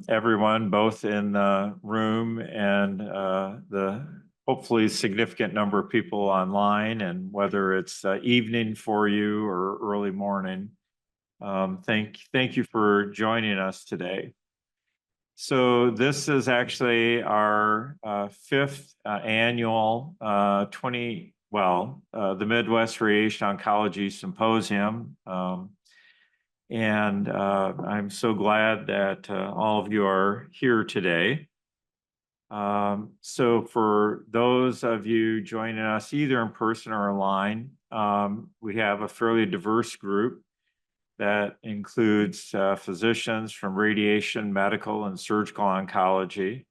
everyone, both in the room and the hopefully significant number of people online, and whether it's evening for you or early morning. Thank you for joining us today. So this is actually our fifth annual the Midwest Radiation Oncology Symposium. And I'm so glad that all of you are here today. So for those of you joining us either in person or online, we have a fairly diverse group that includes physicians from radiation, medical, and surgical oncology.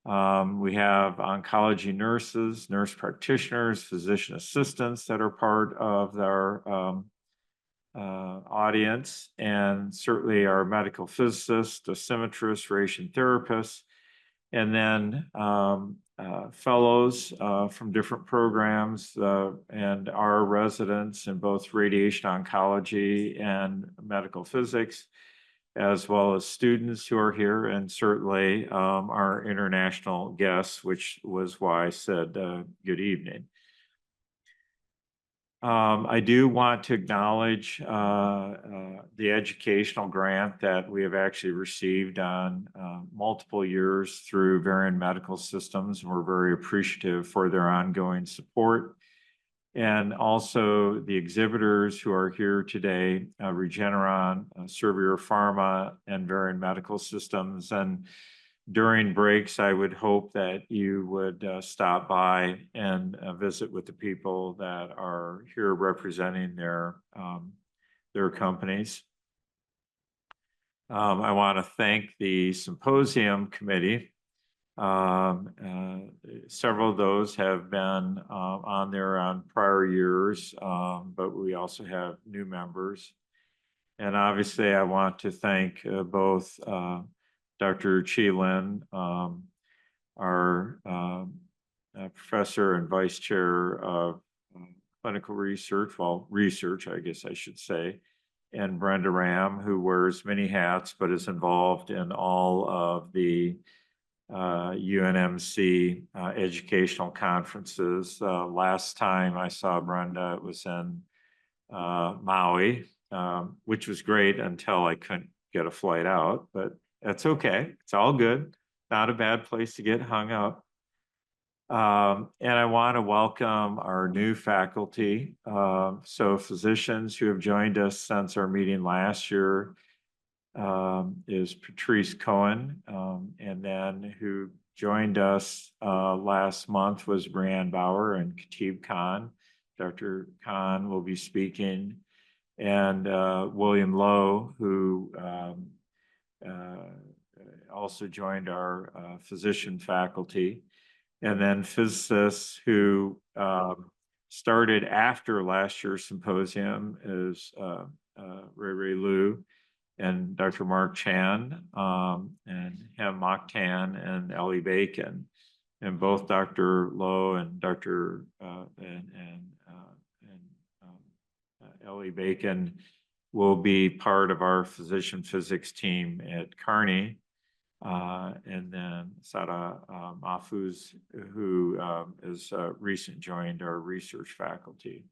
We have oncology nurses, nurse practitioners, physician assistants that are part of our audience, and certainly our medical physicists, dosimetrists, radiation therapists, and then fellows from different programs and our residents in both radiation oncology and medical physics, as well as students who are here, and certainly our international guests, which was why I said good evening. I do want to acknowledge the educational grant that we have actually received on multiple years through Varian Medical Systems, and we're very appreciative for their ongoing support. And also the exhibitors who are here today, Regeneron, Servier Pharma, and Varian Medical Systems. And during breaks, I would hope that you would stop by and visit with the people that are here representing their companies. I want to thank the Symposium Committee. Several of those have been on there on prior years, but we also have new members. And obviously, I want to thank both Dr. Chi Lin, our professor and vice chair of clinical research, research, I guess I should say, and Brenda Ram, who wears many hats but is involved in all of the UNMC educational conferences. Last time I saw Brenda, it was in Maui, which was great until I couldn't get a flight out, but that's okay. It's all good. Not a bad place to get hung up. And I want to welcome our new faculty. So physicians who have joined us since our meeting last year is Patrice Cohen, and then who joined us last month was Brianne Bauer and Khatib Khan. Dr. Khan will be speaking, and William Lowe, who also joined our physician faculty, and then physicists who started after last year's symposium is Ray Liu and Dr. Mark Chan, and Hem Mokhtan and Ellie Bacon, and both Dr. Lowe and Dr. Ellie Bacon will be part of our physician physics team at Kearney. And then Sada Mahfouz, who is recent joined our research faculty.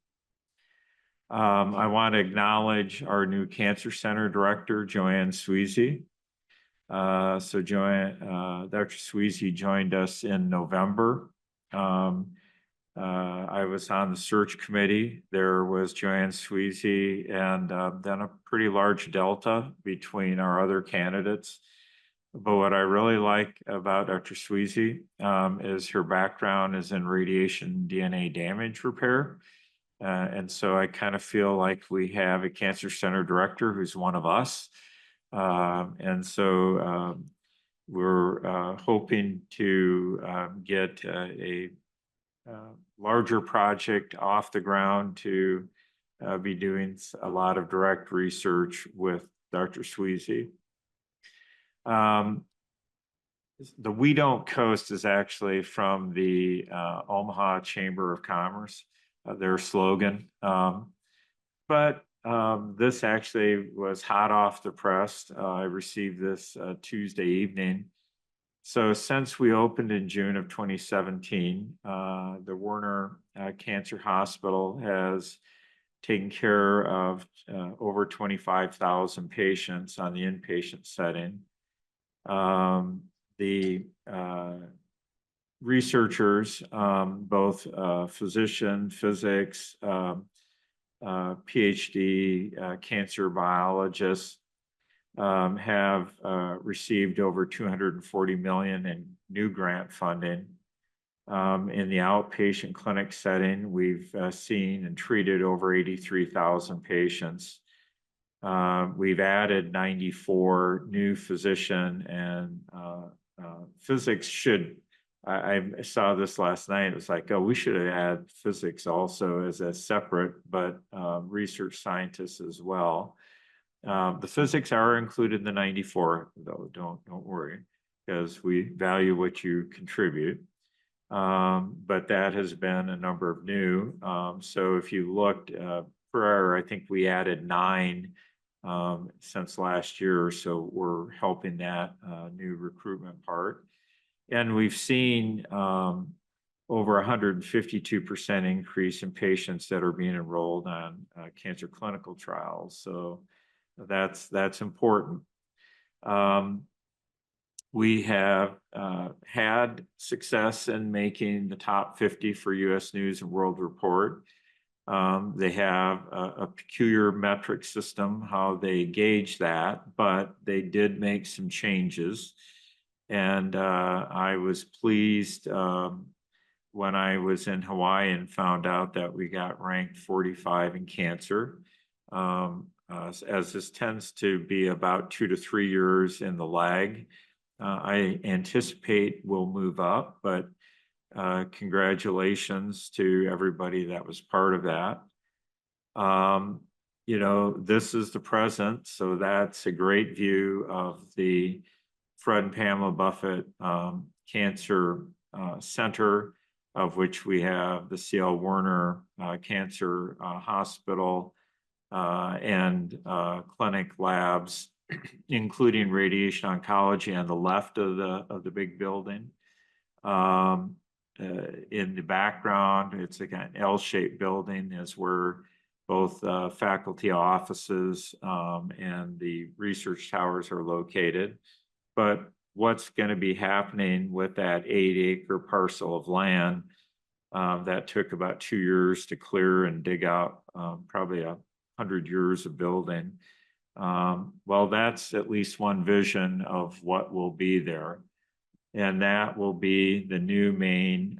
I want to acknowledge our new Cancer Center Director, Joanne Sweezy. Dr. Sweezy joined us in November. I was on the search committee. There was Joanne Sweezy and then a pretty large delta between our other candidates. But what I really like about Dr. Sweezy is her background is in radiation DNA damage repair. And so I kind of feel like we have a cancer center director who's one of us. And so we're hoping to get a larger project off the ground to be doing a lot of direct research with Dr. Sweezy. The We Don't Coast is actually from the Omaha Chamber of Commerce, their slogan. But This actually was hot off the press. I received this Tuesday evening. So since we opened in June of 2017, the Werner Cancer Hospital has taken care of over 25,000 patients on the inpatient setting. The researchers, both physician, physics, PhD, cancer biologists, have received over 240 million in new grant funding. In the outpatient clinic setting, we've seen and treated over 83,000 patients. We've added 94 new physician and physics should, I saw this last night, it was like, oh, we should have had physics also as a separate, but research scientists as well. The physics are included in the 94, though, don't worry, because we value what you contribute. But that has been a number of new. So if you looked prior, I think we added 9 since last year, so we're helping that new recruitment part. And we've seen over 152% increase in patients that are being enrolled on cancer clinical trials. So that's important. We have had success in making the top 50 for US News and World Report. They have a peculiar metric system, how they gauge that, but they did make some changes. And I was pleased when I was in Hawaii and found out that we got ranked 45 in cancer. As this tends to be about 2 to 3 years in the lag, I anticipate we'll move up, but congratulations to everybody that was part of that. You know, this is the present, so that's a great view of the Fred and Pamela Buffett Cancer Center, of which we have the C.L. Werner Cancer Hospital and clinic labs, including radiation oncology on the left of the big building. In the background, it's like an L-shaped building, is where both faculty offices and the research towers are located. But what's going to be happening with that 8-acre parcel of land that took about 2 years to clear and dig out, probably 100 years of building. Well, that's at least one vision of what will be there. And that will be the new main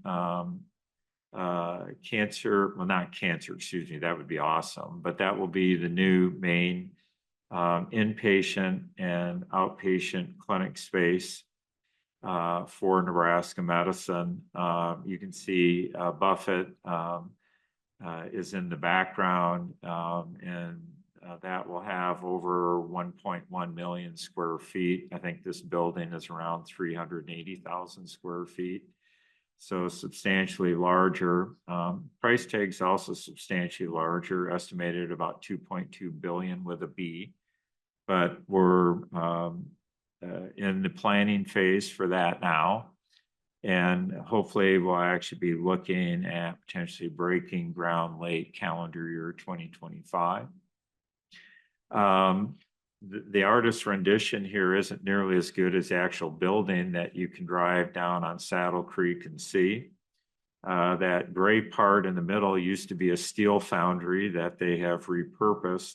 cancer, well, not cancer, excuse me, that would be awesome, but that will be the new main inpatient and outpatient clinic space for Nebraska medicine. You can see Buffett is in the background, and that will have over 1.1 million square feet. I think this building is around 380,000 square feet. So substantially larger. Price tag's also substantially larger, estimated about 2.2 billion with a B. But we're in the planning phase for that now. And hopefully we'll actually be looking at potentially breaking ground late calendar year 2025. The artist's rendition here isn't nearly as good as the actual building that you can drive down on Saddle Creek and see. That gray part in the middle used to be a steel foundry that they have repurposed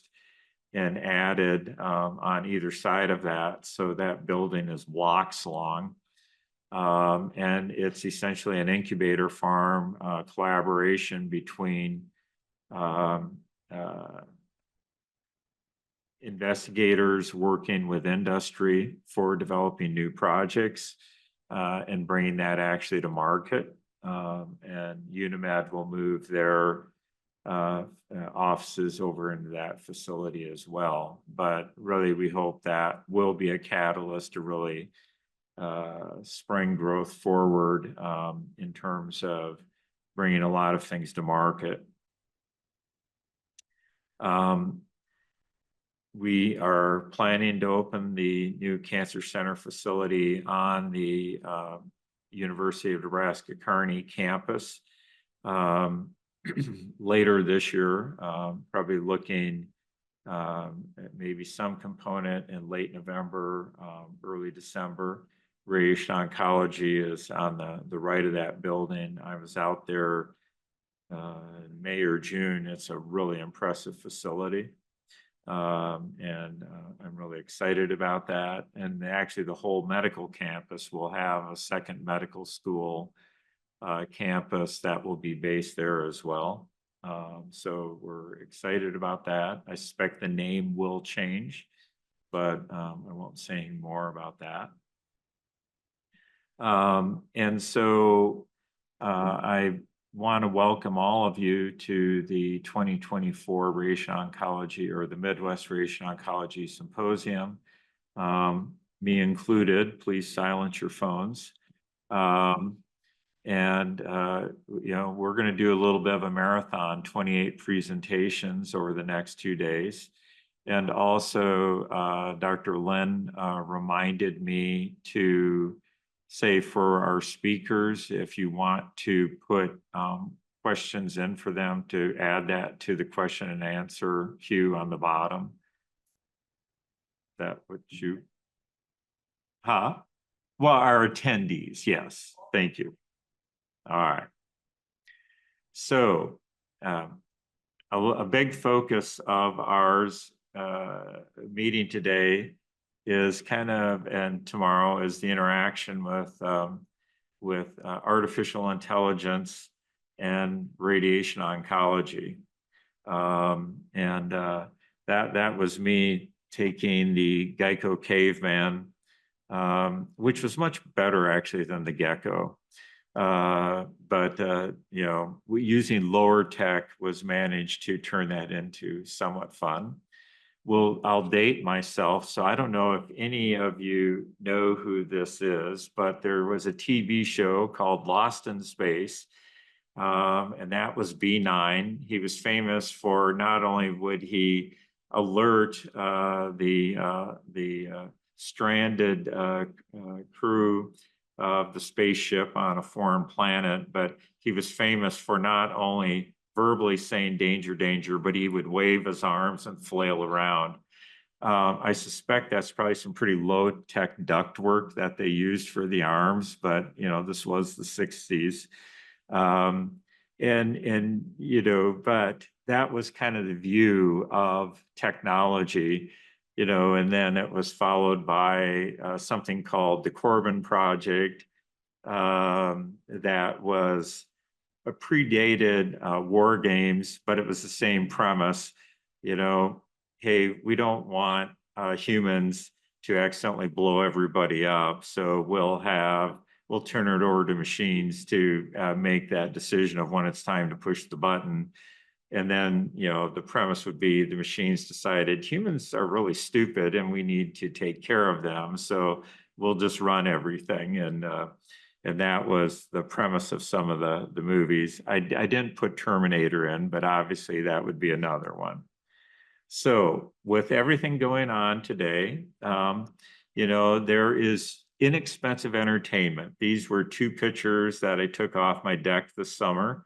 and added on either side of that. So that building is blocks long. And it's essentially an incubator farm collaboration between investigators working with industry for developing new projects and bringing that actually to market. And UNMC will move their offices over into that facility as well. But really, we hope that will be a catalyst to really spring growth forward in terms of bringing a lot of things to market. we are planning to open the new cancer center facility on the University of Nebraska-Kearney campus later this year, probably looking at maybe some component in late November, early December. Radiation oncology is on the right of that building. I was out there in May or June. It's a really impressive facility. And I'm really excited about that. And actually the whole medical campus will have a second medical school campus that will be based there as well. So we're excited about that. I suspect the name will change, but I won't say any more about that. And so I want to welcome all of you to the 2024 Radiation Oncology, or the Midwest Radiation Oncology Symposium. Me included. Please silence your phones. And you know, we're going to do a little bit of a marathon, 28 presentations over the next 2 days. And also, Dr. Lynn reminded me to say for our speakers, if you want to put questions in for them, to add that to the question and answer queue on the bottom. That would you? Huh? Well, our attendees, yes. Thank you. All right. So a big focus of ours meeting today is kind of, and tomorrow is the interaction with artificial intelligence and radiation oncology. And that was me taking the Geico caveman, which was much better actually than the gecko. But you know, using lower tech was managed to turn that into somewhat fun. I'll date myself, so I don't know if any of you know who this is, but there was a TV show called Lost in Space, and that was B9. He was famous for not only would he alert the stranded crew of the spaceship on a foreign planet, but he was famous for not only verbally saying danger, danger, but he would wave his arms and flail around. I suspect that's probably some pretty low-tech ductwork that they used for the arms, but you know, this was the 60s. And you know, but that was kind of the view of technology, you know, and then it was followed by something called the Corbin Project, that was predated war games, but it was the same premise, you know, hey, we don't want humans to accidentally blow everybody up, so we'll turn it over to machines to make that decision of when it's time to push the button. And then, you know, the premise would be the machines decided humans are really stupid and we need to take care of them, so we'll just run everything. And that was the premise of some of the movies. I didn't put Terminator in, but obviously that would be another one. So with everything going on today, you know, there is inexpensive entertainment. These were 2 pictures that I took off my deck this summer.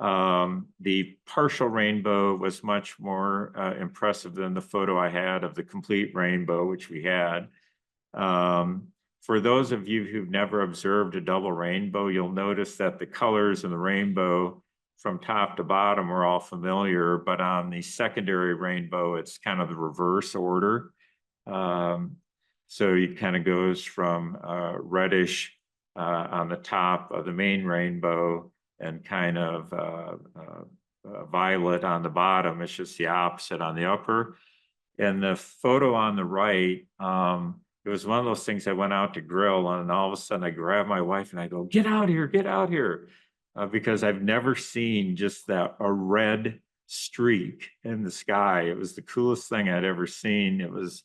The partial rainbow was much more impressive than the photo I had of the complete rainbow, which we had. For those of you who've never observed a double rainbow, you'll notice that the colors in the rainbow from top to bottom are all familiar, but on the secondary rainbow, it's kind of the reverse order. So it kind of goes from reddish on the top of the main rainbow and kind of violet on the bottom. It's just the opposite on the upper. And the photo on the right, it was one of those things I went out to grill, and all of a sudden I grabbed my wife and I go, get out here, because I've never seen just a red streak in the sky. It was the coolest thing I'd ever seen. It was,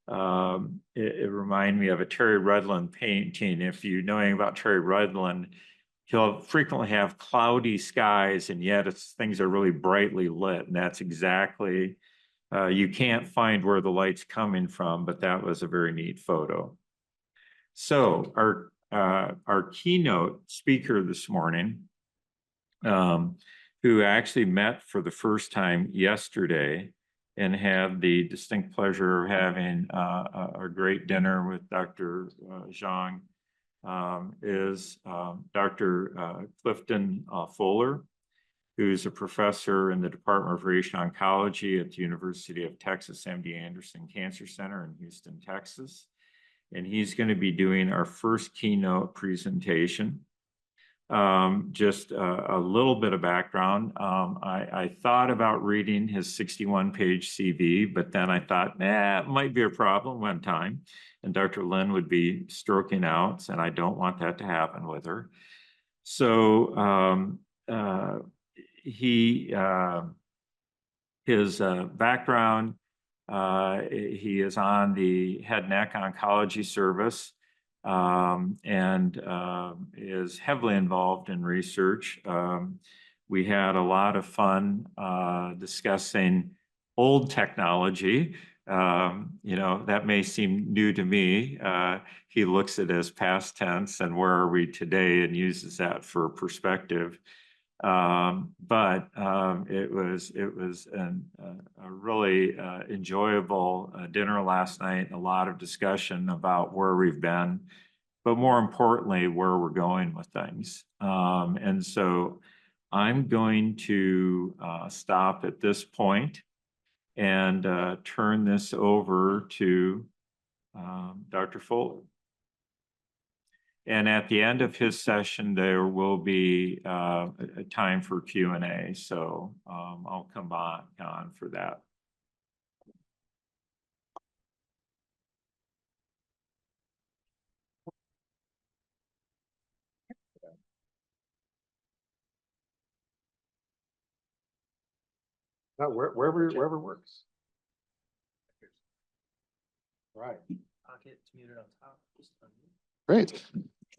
it reminded me of a Terry Redland painting. If you know anything about Terry Redland, he'll frequently have cloudy skies, and yet things are really brightly lit, and that's exactly You can't find where the light's coming from, but that was a very neat photo. So our keynote speaker this morning, who actually met for the first time yesterday and had the distinct pleasure of having a great dinner with Dr. Zhang, is Dr. Clifton Fuller, who's a professor in the Department of Radiation Oncology at the University of Texas MD Anderson Cancer Center in Houston, Texas. And he's going to be doing our first keynote presentation. Just a little bit of background. I thought about reading his 61-page CV, but then I thought, it might be a problem one time. And Dr. Lynn would be stroking out, and I don't want that to happen with her. So his background, he is on the head and neck oncology service, and is heavily involved in research. We had a lot of fun discussing old technology. That may seem new to me. He looks at it as past tense and where are we today and uses that for perspective. But it was a really enjoyable dinner last night, and a lot of discussion about where we've been, but more importantly, where we're going with things. And so I'm going to stop at this point and turn this over to Dr. Fuller. And at the end of his session, there will be a time for Q&A. So I'll come on for that. No, wherever works. Right. Pocket's muted on top. Great.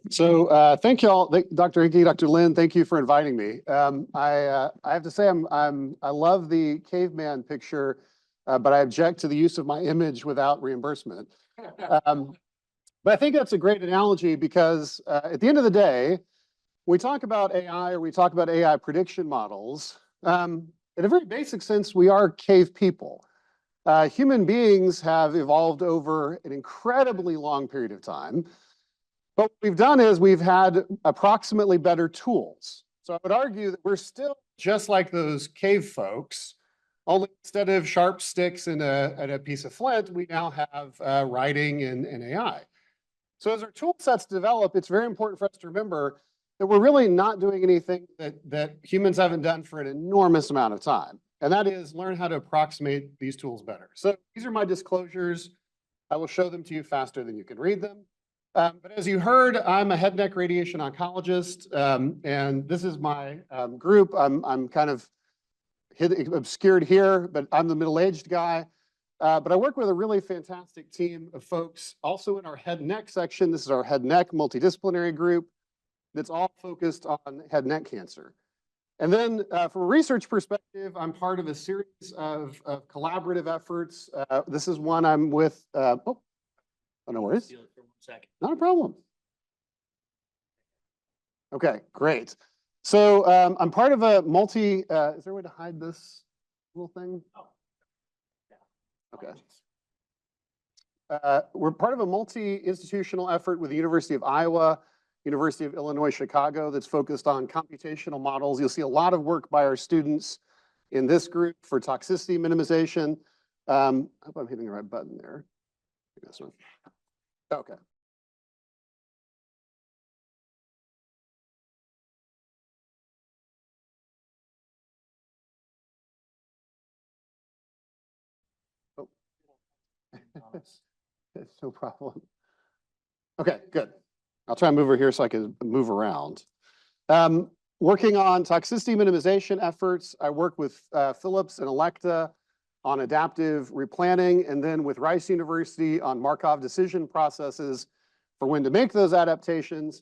So thank you all, Dr. Enke, Dr. Lynn, thank you for inviting me. I have to say I love the caveman picture, but I object to the use of my image without reimbursement. But I think that's a great analogy because at the end of the day, we talk about AI or we talk about AI prediction models. In a very basic sense, we are cave people. Human beings have evolved over an incredibly long period of time. But what we've done is we've had approximately better tools. So I would argue that we're still just like those cave folks, only instead of sharp sticks and a piece of flint, we now have writing and AI. So as our tool sets develop, it's very important for us to remember that we're really not doing anything that humans haven't done for an enormous amount of time. And that is learn how to approximate these tools better. So these are my disclosures. I will show them to you faster than you can read them. But as you heard, I'm a head and neck radiation oncologist, and this is my group. I'm kind of obscured here, but I'm the middle-aged guy. But I work with a really fantastic team of folks also in our head and neck section. This is our head and neck multidisciplinary group that's all focused on head and neck cancer. And then from a research perspective, I'm part of a series of collaborative efforts. This is one I'm with, oh, no worries. Not a problem. Okay, great. So I'm part of a is there a way to hide this little thing? Oh, yeah. Okay. We're part of a multi-institutional effort with the University of Iowa, University of Illinois, Chicago, that's focused on computational models. You'll see a lot of work by our students in this group for toxicity minimization. I hope I'm hitting the right button there. This one. Okay. Oh. It's no problem. Okay, good. I'll try and move over here so I can move around. Working on toxicity minimization efforts, I work with Philips and Elekta on adaptive replanning, and then with Rice University on Markov decision processes for when to make those adaptations.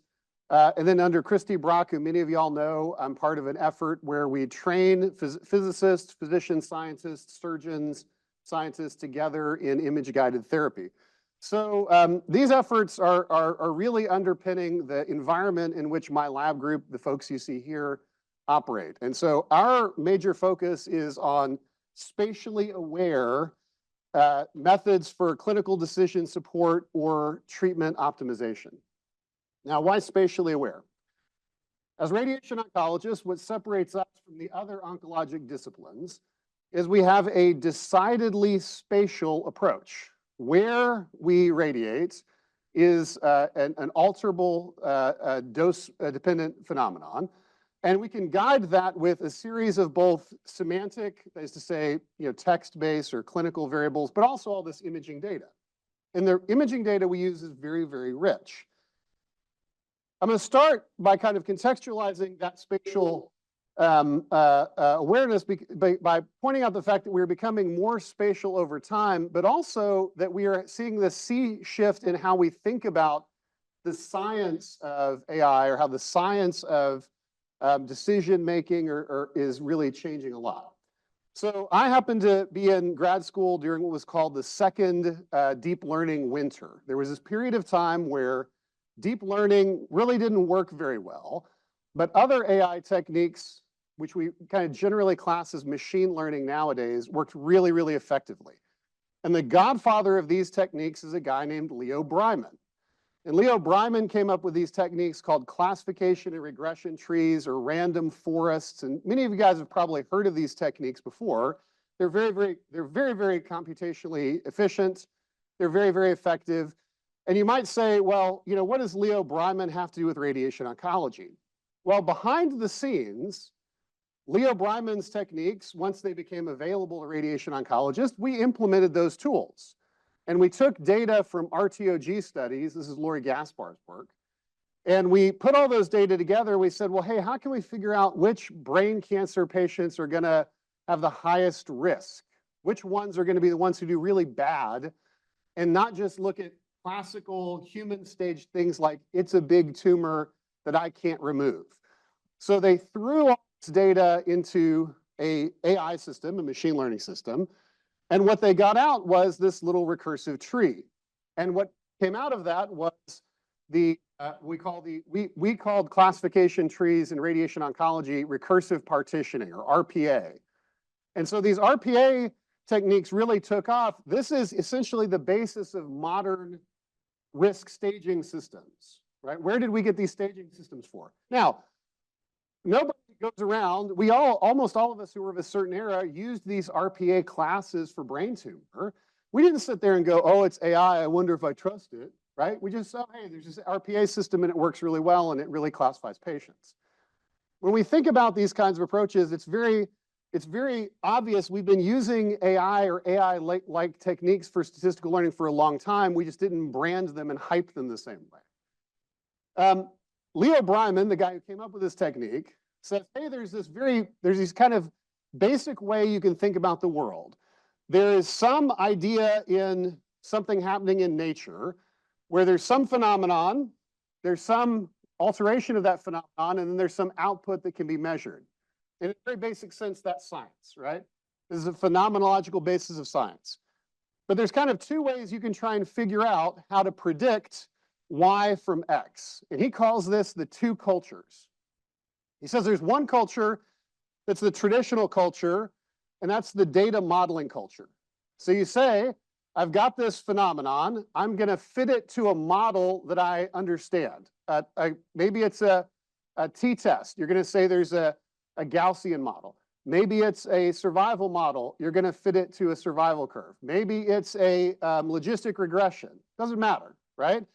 And then under Christy Brock, who many of y'all know, I'm part of an effort where we train physicists, physicians, scientists, surgeons, scientists together in image-guided therapy. So these efforts are really underpinning the environment in which my lab group, the folks you see here, operate. And so our major focus is on spatially aware methods for clinical decision support or treatment optimization. Now, why spatially aware? As radiation oncologists, what separates us from the other oncologic disciplines is we have a decidedly spatial approach. Where we radiate is an alterable dose-dependent phenomenon, and we can guide that with a series of both semantic, that is to say, text-based or clinical variables, but also all this imaging data. And the imaging data we use is very, very rich. I'm going to start by kind of contextualizing that spatial awareness by pointing out the fact that we're becoming more spatial over time, but also that we are seeing the sea shift in how we think about the science of AI, or how the science of decision-making is really changing a lot. So I happened to be in grad school during what was called the second deep learning winter. There was this period of time where deep learning really didn't work very well, but other AI techniques, which we kind of generally class as machine learning nowadays, worked really, really effectively. And the godfather of these techniques is a guy named Leo Breiman. And Leo Breiman came up with these techniques called classification and regression trees, or random forests. And many of you guys have probably heard of these techniques before. They're very, very computationally efficient. They're very, very effective. And you might say, well, what does Leo Breiman have to do with radiation oncology? Well, behind the scenes, Leo Breiman's techniques, once they became available to radiation oncologists, we implemented those tools. And we took data from RTOG studies, this is Lori Gaspar's work, and we put all those data together. We said, well, hey, how can we figure out which brain cancer patients are going to have the highest risk? Which ones are going to be the ones who do really bad, and not just look at classical human stage things like it's a big tumor that I can't remove. So they threw all this data into an AI system, a machine learning system, and what they got out was this little recursive tree. And what came out of that was we called classification trees in radiation oncology recursive partitioning, or RPA. And so these RPA techniques really took off. This is essentially the basis of modern risk staging systems, right? Where did we get these staging systems for? Now, nobody goes around, almost all of us who were of a certain era used these RPA classes for brain tumor. We didn't sit there and go, oh, it's AI, I wonder if I trust it, right? We just said, hey, there's this RPA system and it works really well and it really classifies patients. When we think about these kinds of approaches, it's very obvious we've been using AI or AI-like techniques for statistical learning for a long time. We just didn't brand them and hype them the same way. Leo Breiman, the guy who came up with this technique, says, hey, there's these kind of basic way you can think about the world. There is some idea in something happening in nature where there's some phenomenon, there's some alteration of that phenomenon, and then there's some output that can be measured. In a very basic sense, that's science, right? This is a phenomenological basis of science. But there's kind of two ways you can try and figure out how to predict Y from X. And he calls this the two cultures. He says there's one culture that's the traditional culture, and that's the data modeling culture. So you say, I've got this phenomenon, I'm going to fit it to a model that I understand. Maybe it's a t-test. You're going to say there's a Gaussian model. Maybe it's a survival model. You're going to fit it to a survival curve. Maybe it's a logistic regression. Doesn't matter, right?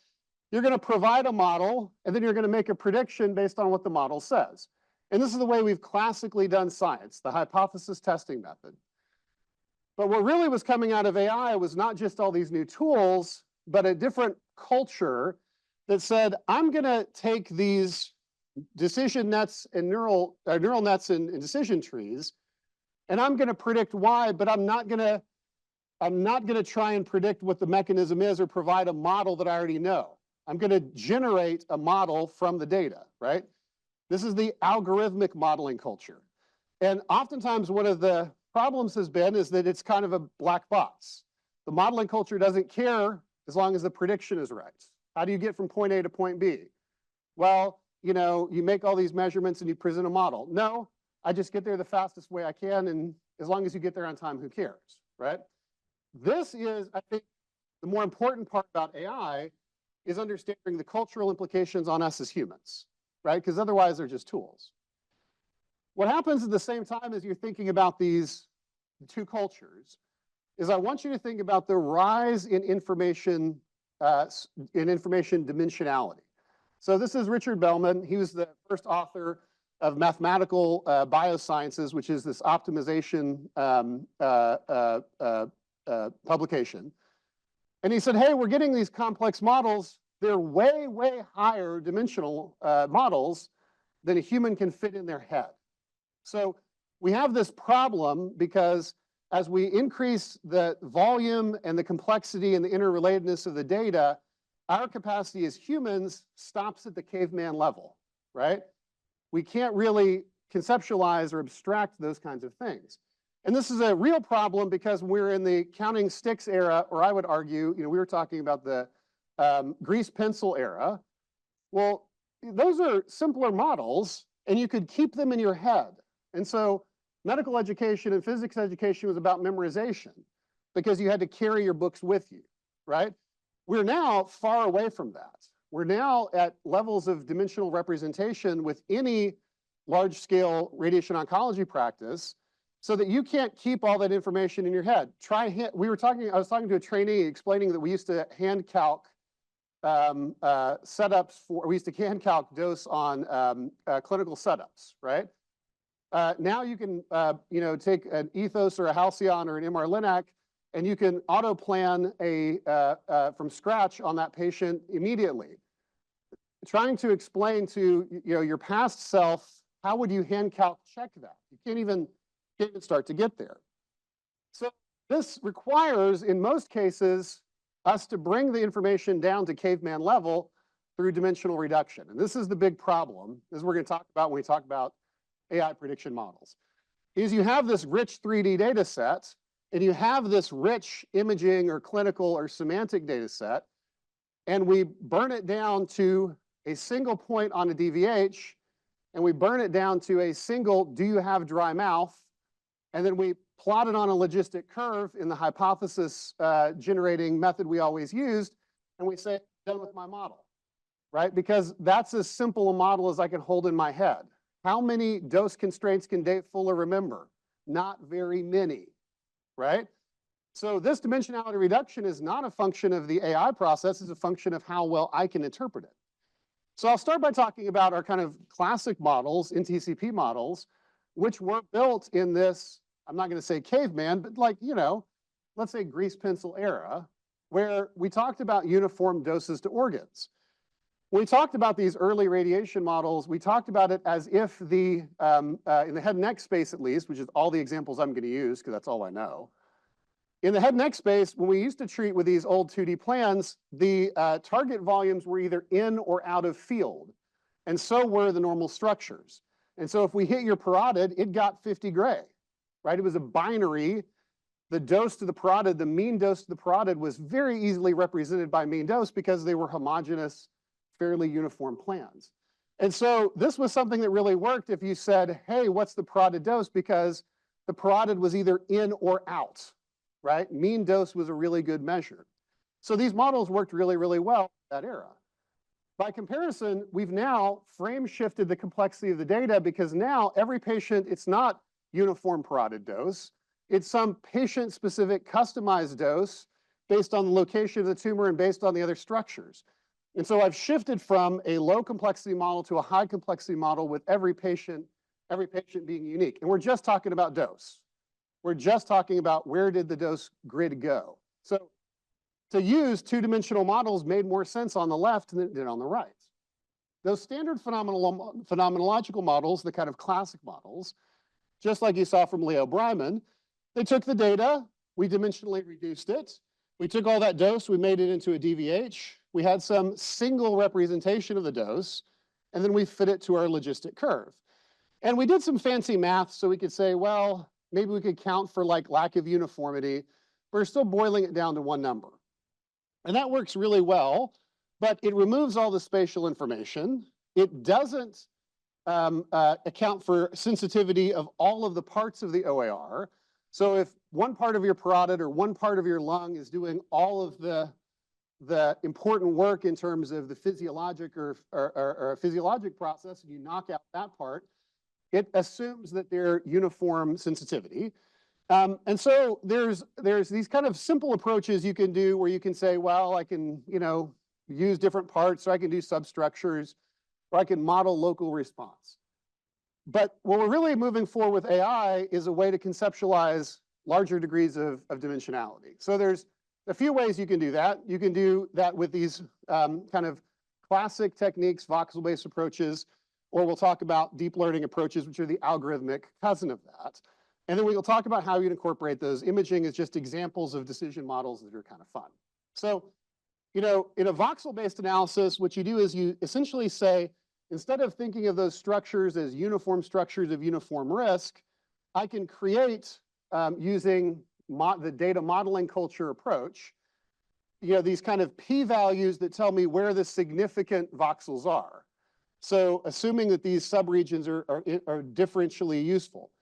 You're going to provide a model, and then you're going to make a prediction based on what the model says. And this is the way we've classically done science, the hypothesis testing method. But what really was coming out of AI was not just all these new tools, but a different culture that said, I'm going to take these decision nets and neural nets and decision trees, and I'm going to predict Y, but I'm not going to try and predict what the mechanism is or provide a model that I already know. I'm going to generate a model from the data, right? This is the algorithmic modeling culture. And oftentimes one of the problems has been is that it's kind of a black box. The modeling culture doesn't care as long as the prediction is right. How do you get from point A to point B? Well, you make all these measurements and you present a model. No, I just get there the fastest way I can, and as long as you get there on time, who cares, right? This is, I think, the more important part about AI is understanding the cultural implications on us as humans, right? Because otherwise they're just tools. What happens at the same time as you're thinking about these two cultures is I want you to think about the rise in information dimensionality. So this is Richard Bellman. He was the first author of Mathematical Biosciences, which is this optimization publication. And he said, hey, we're getting these complex models. They're way, way higher dimensional models than a human can fit in their head. So we have this problem because as we increase the volume and the complexity and the interrelatedness of the data, our capacity as humans stops at the caveman level, right? We can't really conceptualize or abstract those kinds of things. And this is a real problem because we're in the counting sticks era, or I would argue, we were talking about the grease pencil era. Well, those are simpler models, and you could keep them in your head. And so medical education and physics education was about memorization because you had to carry your books with you, right? We're now far away from that. We're now at levels of dimensional representation with any large-scale radiation oncology practice so that you can't keep all that information in your head. I was talking to a trainee explaining that we used to hand calc we used to hand calc dose on clinical setups, right? Now you can, take an ethos or a halcyon or an MR-Linac, and you can auto-plan from scratch on that patient immediately. Trying to explain to your past self, how would you hand calc check that? You can't even start to get there. So this requires, in most cases, us to bring the information down to caveman level through dimensional reduction. And this is the big problem, as we're going to talk about when we talk about AI prediction models, is you have this rich 3D data set, and you have this rich imaging or clinical or semantic data set, and we burn it down to a single point on a DVH, and we burn it down to a single, do you have dry mouth? And then we plot it on a logistic curve in the hypothesis generating method we always used, and we say, done with my model, right? Because that's as simple a model as I can hold in my head. How many dose constraints can Dave Fuller remember? Not very many, right? So this dimensionality reduction is not a function of the AI process, it's a function of how well I can interpret it. So I'll start by talking about our kind of classic models, NTCP models, which were built in this, I'm not going to say caveman, but let's say grease pencil era, where we talked about uniform doses to organs. When we talked about these early radiation models, we talked about it as if in the head and neck space at least, which is all the examples I'm going to use because that's all I know. In the head and neck space, when we used to treat with these old 2D plans, the target volumes were either in or out of field. And so were the normal structures. And so if we hit your parotid, it got 50 gray, right? It was a binary. The dose to the parotid, the mean dose to the parotid was very easily represented by mean dose because they were homogeneous, fairly uniform plans. And so this was something that really worked if you said, hey, what's the parotid dose? Because the parotid was either in or out, right? Mean dose was a really good measure. So these models worked really, really well in that era. By comparison, we've now frame shifted the complexity of the data because now every patient, it's not uniform parotid dose. It's some patient-specific customized dose based on the location of the tumor and based on the other structures. And so I've shifted from a low complexity model to a high complexity model with every patient being unique. And we're just talking about dose. We're just talking about where did the dose grid go. So to use two-dimensional models made more sense on the left than it did on the right. Those standard phenomenological models, the kind of classic models, just like you saw from Leo Breiman, they took the data, we dimensionally reduced it, we took all that dose, we made it into a DVH, we had some single representation of the dose, and then we fit it to our logistic curve. And we did some fancy math so we could say, well, maybe we could count for like lack of uniformity, but we're still boiling it down to one number. And that works really well, but it removes all the spatial information. It doesn't account for sensitivity of all of the parts of the OAR. So if one part of your parotid or one part of your lung is doing all of the important work in terms of the physiologic or a physiologic process, and you knock out that part, it assumes that they're uniform sensitivity. And so there's these kind of simple approaches you can do where you can say, well, I can, use different parts, or I can do substructures, or I can model local response. But what we're really moving forward with AI is a way to conceptualize larger degrees of dimensionality. So there's a few ways you can do that. You can do that with these kind of classic techniques, voxel-based approaches, or we'll talk about deep learning approaches, which are the algorithmic cousin of that. And then we'll talk about how you incorporate those. Imaging is just examples of decision models that are kind of fun. So, in a voxel-based analysis, what you do is you essentially say, instead of thinking of those structures as uniform structures of uniform risk, I can create, using the data modeling culture approach, these kind of p-values that tell me where the significant voxels are. So assuming that these subregions are differentially useful.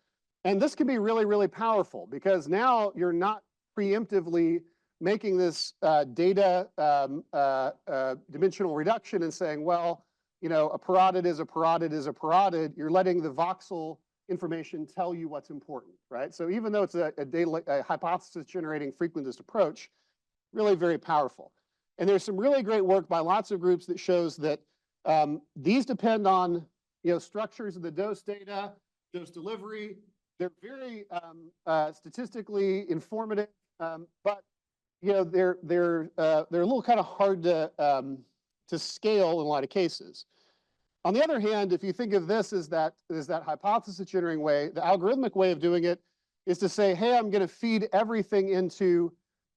And this can be really, really powerful because now you're not preemptively making this data dimensional reduction and saying, well, a parotid is a parotid is a parotid. You're letting the voxel information tell you what's important, right? So even though it's a hypothesis generating frequentist approach, really very powerful. And there's some really great work by lots of groups that shows that these depend on structures of the dose data, dose delivery. They're very statistically informative, but they're a little kind of hard to scale in a lot of cases. On the other hand, if you think of this as that hypothesis generating way, the algorithmic way of doing it is to say, hey, I'm going to feed everything into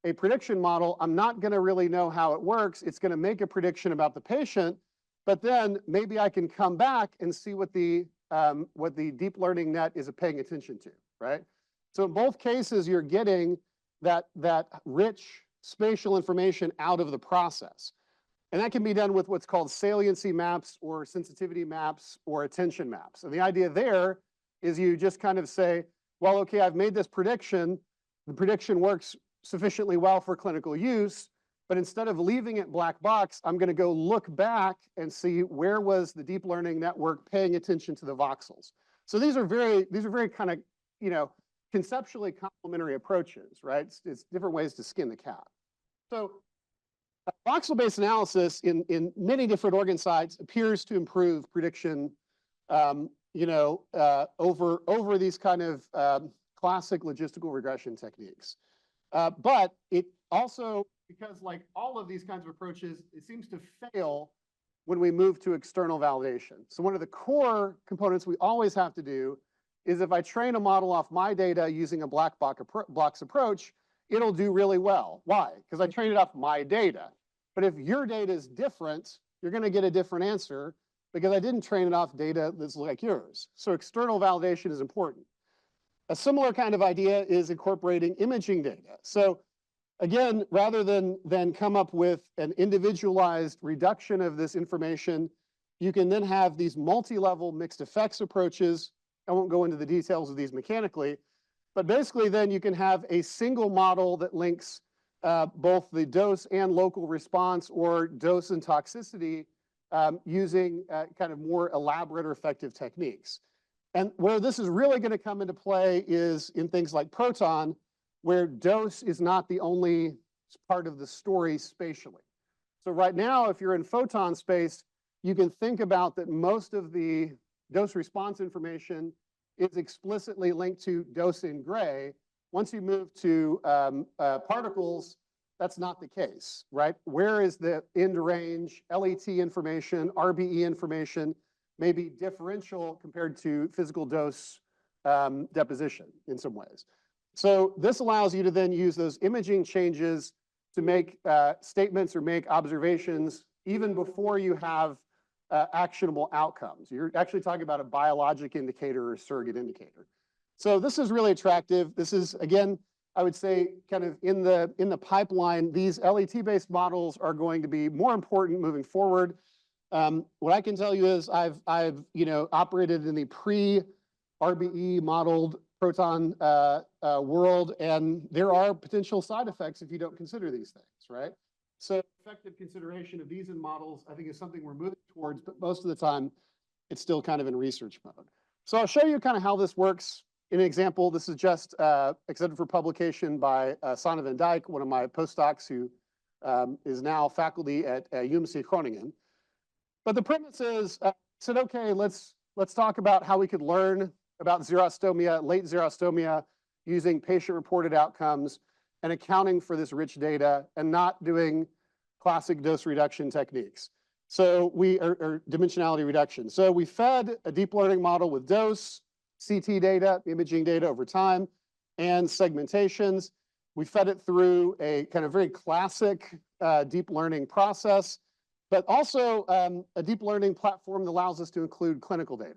a prediction model. I'm not going to really know how it works. It's going to make a prediction about the patient, but then maybe I can come back and see what the deep learning net is paying attention to, right? So in both cases, you're getting that rich spatial information out of the process. And that can be done with what's called saliency maps or sensitivity maps or attention maps. And the idea there is you just kind of say, well, okay, I've made this prediction. The prediction works sufficiently well for clinical use, but instead of leaving it black box, I'm going to go look back and see where was the deep learning network paying attention to the voxels. So these are very kind of, conceptually complementary approaches, right? It's different ways to skin the cat. So voxel-based analysis in many different organ sites appears to improve prediction, over these kind of classic logistical regression techniques. But it also, because like all of these kinds of approaches, it seems to fail when we move to external validation. So one of the core components we always have to do is if I train a model off my data using a black box approach, it'll do really well. Why? Because I trained it off my data. But if your data is different, you're going to get a different answer because I didn't train it off data that's like yours. So external validation is important. A similar kind of idea is incorporating imaging data. So again, rather than come up with an individualized reduction of this information, you can then have these multi-level mixed effects approaches. I won't go into the details of these mechanically, but basically then you can have a single model that links both the dose and local response or dose and toxicity using kind of more elaborate or effective techniques. And where this is really going to come into play is in things like proton, where dose is not the only part of the story spatially. So right now, if you're in photon space, you can think about that most of the dose response information is explicitly linked to dose in gray. Once you move to particles, that's not the case, right? Where is the end range, LET information, RBE information, may be differential compared to physical dose deposition in some ways. So this allows you to then use those imaging changes to make statements or make observations even before you have actionable outcomes. You're actually talking about a biologic indicator or surrogate indicator. So this is really attractive. This is, again, I would say kind of in the pipeline, these LET-based models are going to be more important moving forward. What I can tell you is I've operated in the pre-RBE modeled proton world, and there are potential side effects if you don't consider these things, right? So effective consideration of these in models, I think, is something we're moving towards, but most of the time, it's still kind of in research mode. So I'll show you kind of how this works. In an example, this is just accepted for publication by Sanne van Dijk, one of my postdocs who is now faculty at UNMC Groningen. But the premise is, said, okay, let's talk about how we could learn about xerostomia, late xerostomia, using patient-reported outcomes and accounting for this rich data and not doing classic dose reduction techniques. So or dimensionality reduction. So we fed a deep learning model with dose, CT data, imaging data over time, and segmentations. We fed it through a kind of very classic deep learning process, but also a deep learning platform that allows us to include clinical data.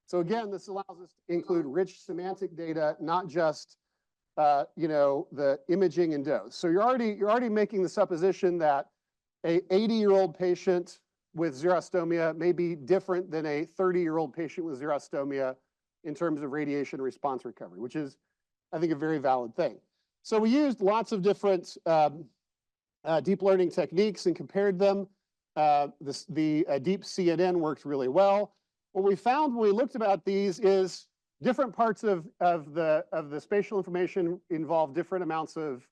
So again, this allows us to include rich semantic data, not just the imaging and dose. So you're already making the supposition that a 80-year-old patient with xerostomia may be different than a 30-year-old patient with xerostomia in terms of radiation response recovery, which is, I think, a very valid thing. So we used lots of different deep learning techniques and compared them. The deep CNN worked really well. What we found when we looked about these is different parts of the spatial information involve different amounts of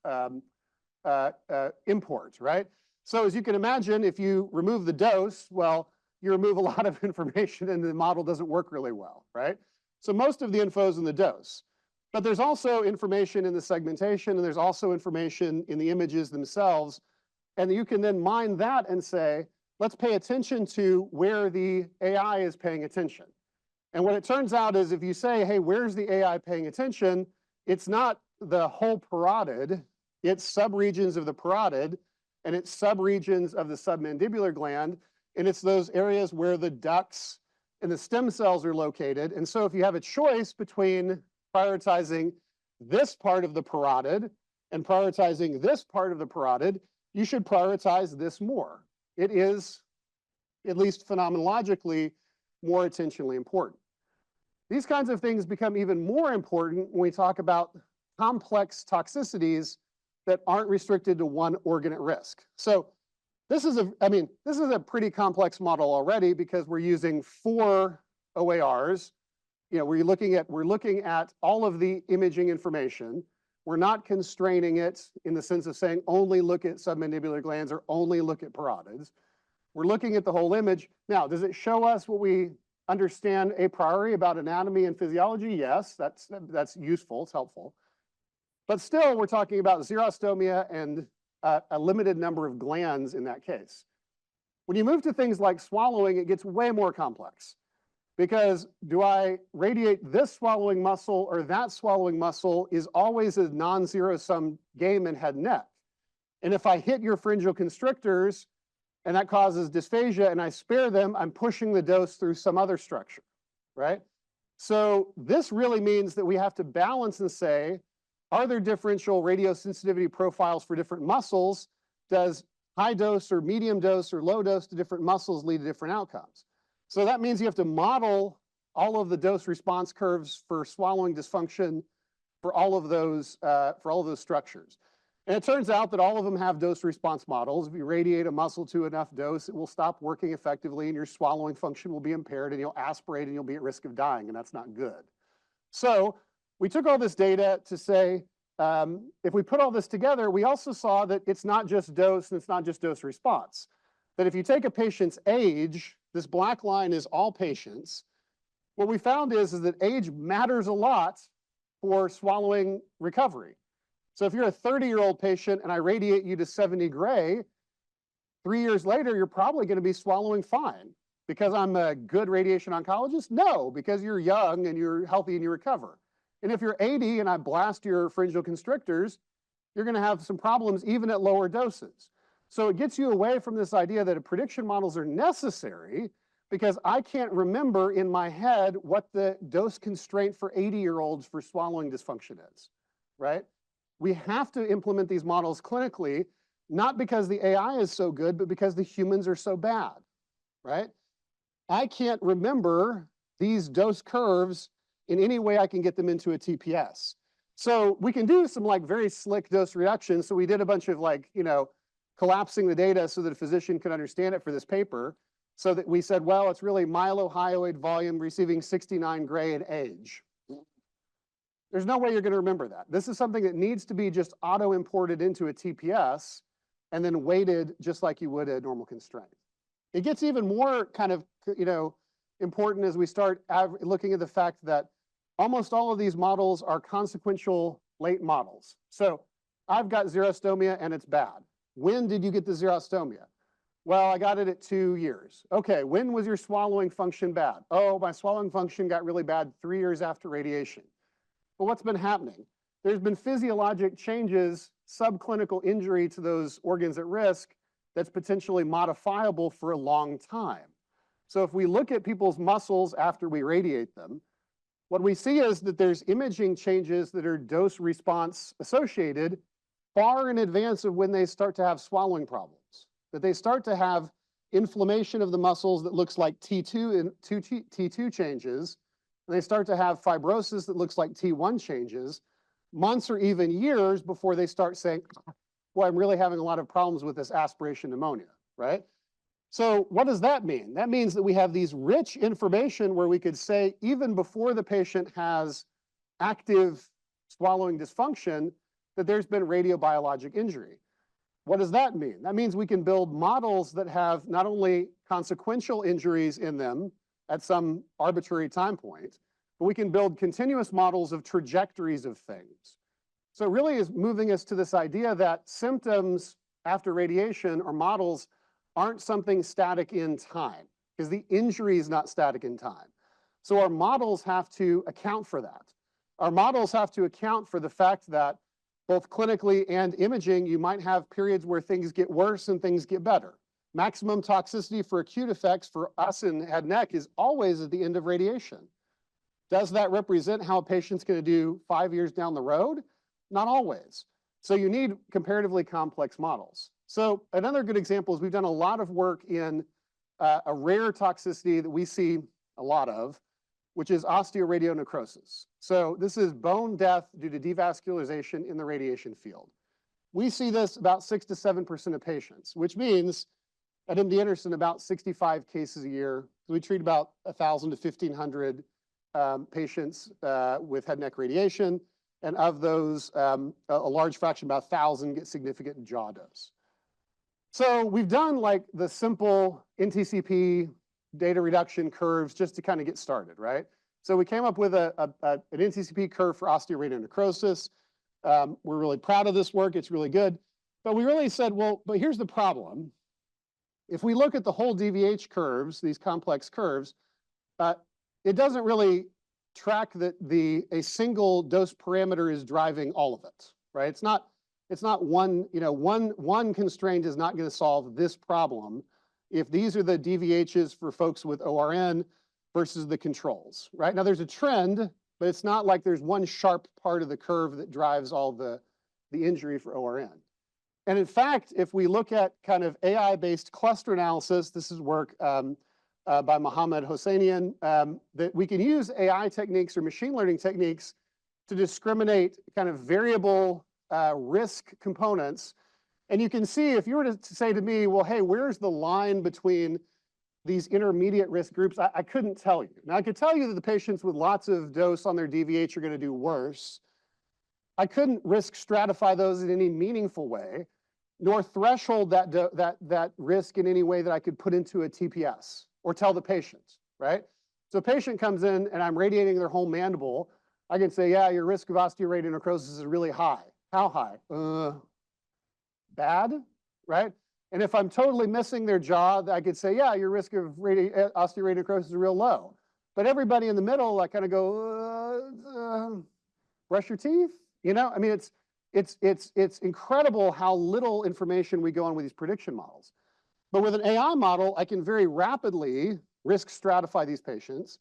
import, right? So as you can imagine, if you remove the dose, well, you remove a lot of information and the model doesn't work really well, right? So most of the info is in the dose. But there's also information in the segmentation, and there's also information in the images themselves. And you can then mine that and say, let's pay attention to where the AI is paying attention. And what it turns out is if you say, hey, where's the AI paying attention? It's not the whole parotid, it's subregions of the parotid, and it's subregions of the submandibular gland, and it's those areas where the ducts and the stem cells are located. And so if you have a choice between prioritizing this part of the parotid and prioritizing this part of the parotid, you should prioritize this more. It is, at least phenomenologically, more attentionally important. These kinds of things become even more important when we talk about complex toxicities that aren't restricted to one organ at risk. So this is a pretty complex model already because we're using 4 OARs. We're looking at all of the imaging information. We're not constraining it in the sense of saying only look at submandibular glands or only look at parotids. We're looking at the whole image. Now, does it show us what we understand a priori about anatomy and physiology? Yes, that's useful, it's helpful. But still, we're talking about xerostomia and a limited number of glands in that case. When you move to things like swallowing, it gets way more complex. Because do I radiate this swallowing muscle or that swallowing muscle is always a non-zero-sum game in head and neck. And if I hit your pharyngeal constrictors and that causes dysphagia and I spare them, I'm pushing the dose through some other structure, right? So this really means that we have to balance and say, are there differential radiosensitivity profiles for different muscles? Does high dose or medium dose or low dose to different muscles lead to different outcomes? So that means you have to model all of the dose response curves for swallowing dysfunction for all of those structures. And it turns out that all of them have dose response models. If you radiate a muscle to enough dose, it will stop working effectively and your swallowing function will be impaired and you'll aspirate and you'll be at risk of dying, and that's not good. So we took all this data to say, if we put all this together, we also saw that it's not just dose and it's not just dose response. That if you take a patient's age, this black line is all patients, what we found is that age matters a lot for swallowing recovery. So if you're a 30-year-old patient and I radiate you to 70 gray, 3 years later, you're probably going to be swallowing fine. Because I'm a good radiation oncologist? No, because you're young and you're healthy and you recover. And if you're 80 and I blast your pharyngeal constrictors, you're going to have some problems even at lower doses. So it gets you away from this idea that prediction models are necessary because I can't remember in my head what the dose constraint for 80-year-olds for swallowing dysfunction is, right? We have to implement these models clinically, not because the AI is so good, but because the humans are so bad, right? I can't remember these dose curves in any way I can get them into a TPS. So we can do some like very slick dose reduction. So we did a bunch of like, collapsing the data so that a physician could understand it for this paper. So that we said, well, it's really myelohyoid volume receiving 69 gray and age. There's no way you're going to remember that. This is something that needs to be just auto-imported into a TPS and then weighted just like you would a normal constraint. It gets even more kind of, important as we start looking at the fact that almost all of these models are consequential late models. So I've got xerostomia and it's bad. When did you get the xerostomia? Well, I got it at 2 years. Okay, when was your swallowing function bad? Oh, my swallowing function got really bad 3 years after radiation. But what's been happening? There's been physiologic changes, subclinical injury to those organs at risk that's potentially modifiable for a long time. So if we look at people's muscles after we radiate them, what we see is that there's imaging changes that are dose response associated far in advance of when they start to have swallowing problems, that they start to have inflammation of the muscles that looks like T2 changes, and they start to have fibrosis that looks like T1 changes, months or even years before they start saying, boy, I'm really having a lot of problems with this aspiration pneumonia, right? So what does that mean? That means that we have these rich information where we could say, even before the patient has active swallowing dysfunction, that there's been radiobiologic injury. What does that mean? That means we can build models that have not only consequential injuries in them at some arbitrary time point, but we can build continuous models of trajectories of things. So it really is moving us to this idea that symptoms after radiation or models aren't something static in time, because the injury is not static in time. So our models have to account for that. Our models have to account for the fact that both clinically and imaging, you might have periods where things get worse and things get better. Maximum toxicity for acute effects for us in head and neck is always at the end of radiation. Does that represent how a patient's going to do 5 years down the road? Not always. So you need comparatively complex models. So another good example is we've done a lot of work in a rare toxicity that we see a lot of, which is osteoradionecrosis. So this is bone death due to devascularization in the radiation field. We see this about 6 to 7% of patients, which means at MD Anderson about 65 cases a year. We treat about 1,000 to 1,500 patients with head and neck radiation. And of those, a large fraction, about 1,000, get significant jaw dose. So we've done like the simple NTCP data reduction curves just to kind of get started, right? So we came up with an NTCP curve for osteoradionecrosis. We're really proud of this work. It's really good. But we really said, well, but here's the problem. If we look at the whole DVH curves, these complex curves, it doesn't really track that a single dose parameter is driving all of it, right? It's not one, one constraint is not going to solve this problem if these are the DVHs for folks with ORN versus the controls, right? Now there's a trend, but it's not like there's one sharp part of the curve that drives all the injury for ORN. And in fact, if we look at kind of AI-based cluster analysis, this is work by Mohammed Hosseinian, that we can use AI techniques or machine learning techniques to discriminate kind of variable risk components. And you can see, if you were to say to me, well, hey, where's the line between these intermediate risk groups? I couldn't tell you. Now, I could tell you that the patients with lots of dose on their DVH are going to do worse. I couldn't risk stratify those in any meaningful way, nor threshold that risk in any way that I could put into a TPS or tell the patient, right? So a patient comes in and I'm radiating their whole mandible. I can say, yeah, your risk of osteoradionecrosis is really high. How high? Bad, right? And if I'm totally missing their jaw, I could say, yeah, your risk of osteoradionecrosis is real low. But everybody in the middle, I kind of go, brush your teeth. I mean, it's incredible how little information we go on with these prediction models. But with an AI model, I can very rapidly risk stratify these patients.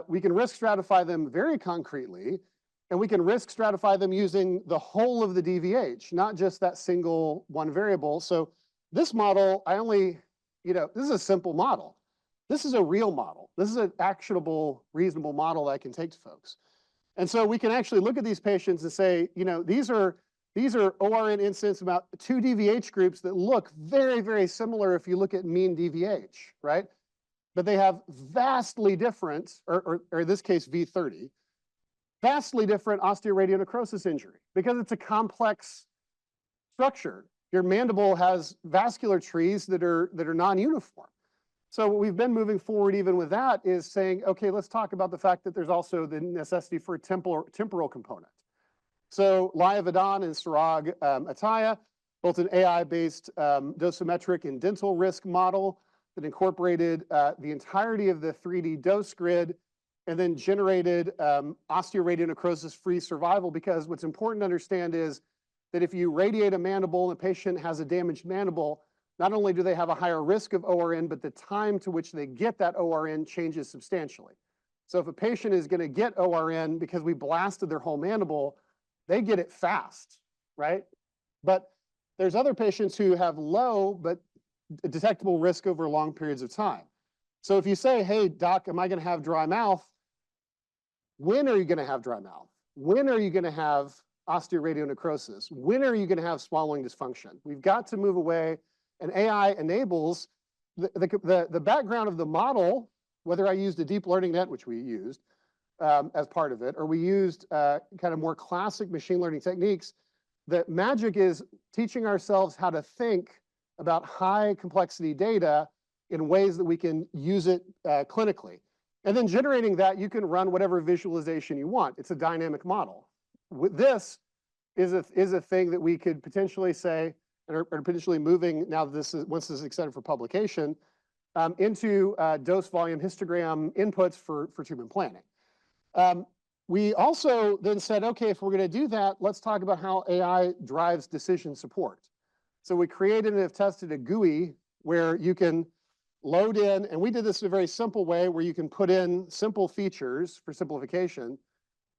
We can risk stratify them very concretely, and we can risk stratify them using the whole of the DVH, not just that single one variable. So this model, this is a simple model. This is a real model. This is an actionable, reasonable model that I can take to folks. And so we can actually look at these patients and say, these are ORN incidence about 2 DVH groups that look very, very similar if you look at mean DVH, right? But they have vastly different, or in this case, V30, vastly different osteoradionecrosis injury because it's a complex structure. Your mandible has vascular trees that are non-uniform. So what we've been moving forward even with that is saying, okay, let's talk about the fact that there's also the necessity for a temporal component. So Laya Vadan and Sarag Ataya built an AI-based dosimetric and dental risk model that incorporated the entirety of the 3D dose grid and then generated osteoradionecrosis-free survival, because what's important to understand is that if you radiate a mandible and a patient has a damaged mandible, not only do they have a higher risk of ORN, but the time to which they get that ORN changes substantially. So if a patient is going to get ORN because we blasted their whole mandible, they get it fast, right? But there's other patients who have low but detectable risk over long periods of time. So if you say, hey, doc, am I going to have dry mouth? When are you going to have dry mouth? When are you going to have osteoradionecrosis? When are you going to have swallowing dysfunction? We've got to move away, and AI enables the background of the model, whether I used a deep learning net, which we used as part of it, or we used kind of more classic machine learning techniques. The magic is teaching ourselves how to think about high complexity data in ways that we can use it clinically. And then generating that, you can run whatever visualization you want. It's a dynamic model. This is a thing that we could potentially say, and are potentially moving now that once this is extended for publication, into dose volume histogram inputs for treatment planning. We also then said, okay, if we're going to do that, let's talk about how AI drives decision support. So we created and have tested a GUI where you can load in, and we did this in a very simple way where you can put in simple features for simplification,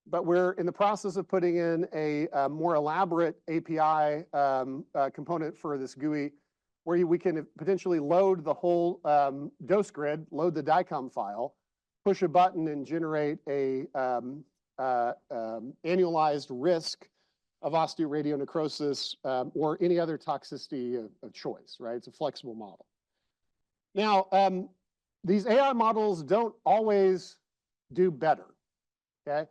but we're in the process of putting in a more elaborate API component for this GUI where we can potentially load the whole dose grid, load the DICOM file, push a button and generate a annualized risk of osteoradionecrosis or any other toxicity of choice, right? It's a flexible model. Now, these AI models don't always do better, okay?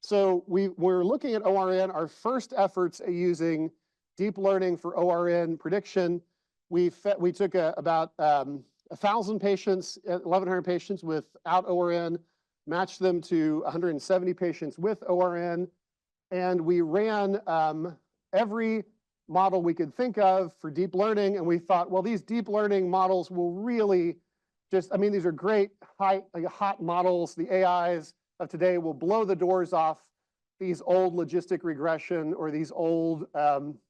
So we're looking at ORN. Our first efforts at using deep learning for ORN prediction, we took about 1,000 patients, 1,100 patients without ORN, matched them to 170 patients with ORN, and we ran every model we could think of for deep learning, and we thought, well, these deep learning models will really these are great hot models. The AIs of today will blow the doors off these old logistic regression or these old